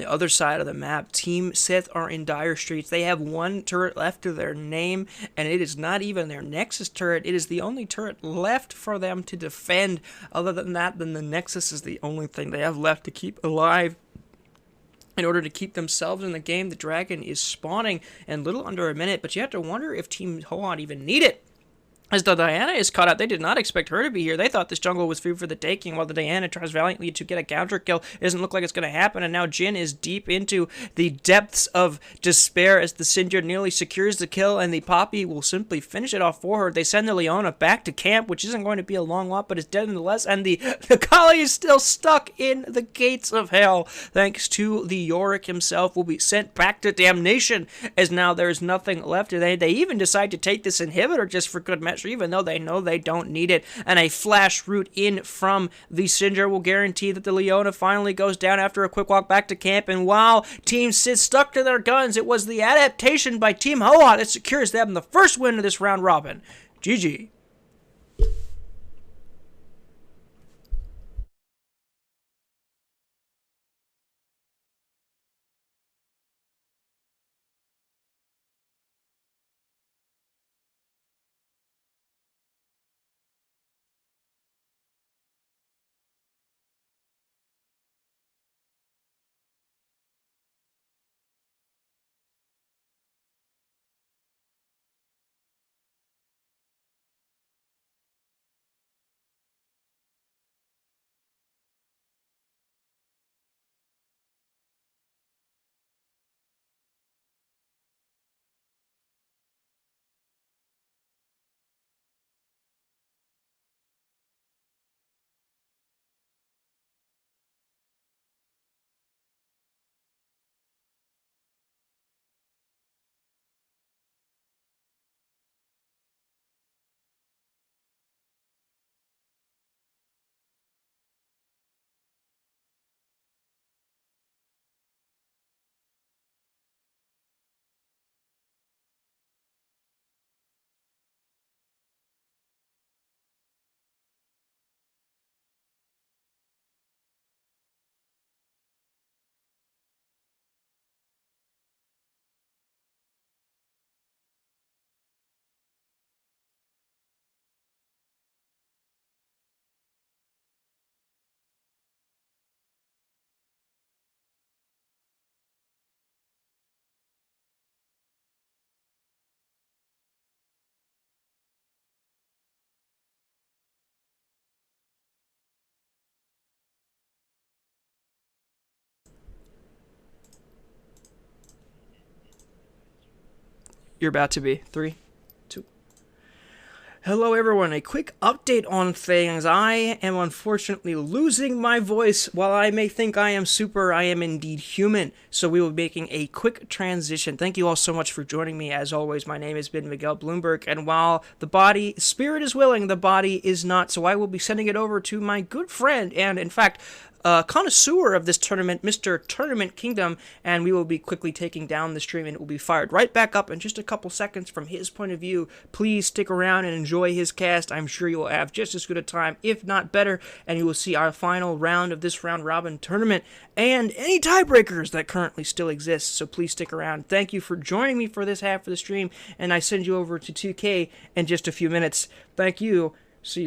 the other side of the map, Team Sith are in dire straits. They have one turret left to their name, and it is not even their Nexus turret. It is the only turret left for them to defend. Other than that, then the Nexus is the only thing they have left to keep alive. In order to keep themselves in the game, the dragon is spawning in little under a minute, but you have to wonder if Team Hohot even need it. As the Diana is caught out, they did not expect her to be here. They thought this jungle was free for the taking, while the Diana tries valiantly to get a counter kill. It doesn't look like it's going to happen, and now Jin is deep into the depths of despair as the Sindra nearly secures the kill, and the Poppy will simply finish it off for her. They send the Leona back to camp, which isn't going to be a long walk, but it's dead nonetheless, and the Kali is still stuck in the gates of hell. Thanks to the Yorick himself, will be sent back to damnation, as now there's nothing left. They even decide to take this inhibitor just for good measure, even though they know they don't need it. And a flash route in from the Sindra will guarantee that the Leona finally goes down after a quick walk back to camp. And while Team Sith stuck to their guns, it was the adaptation by Team Hohot that secures them the first win of this round robin. GG. You're about to be. 3, 2. Hello everyone, a quick update on things. I am unfortunately losing my voice. While I may think I am super, I am indeed human. So we will be making a quick transition. Thank you all so much for joining me. As always, my name has been Miguel Bloomberg, and while the spirit is willing, the body is not. So I will be sending it over to my good friend, and in fact, connoisseur of this tournament, Mr. Tournament Kingdom, and we will be quickly taking down the stream, and it will be fired right back up in just a couple seconds from his point of view. Please stick around and enjoy his cast. I'm sure you will have just as good a time, if not better, and you will see our final round of this round robin tournament and any tiebreakers that currently still exist. So please stick around. Thank you for joining me for this half of the stream, and I send you over to 2K in just a few minutes. Thank you,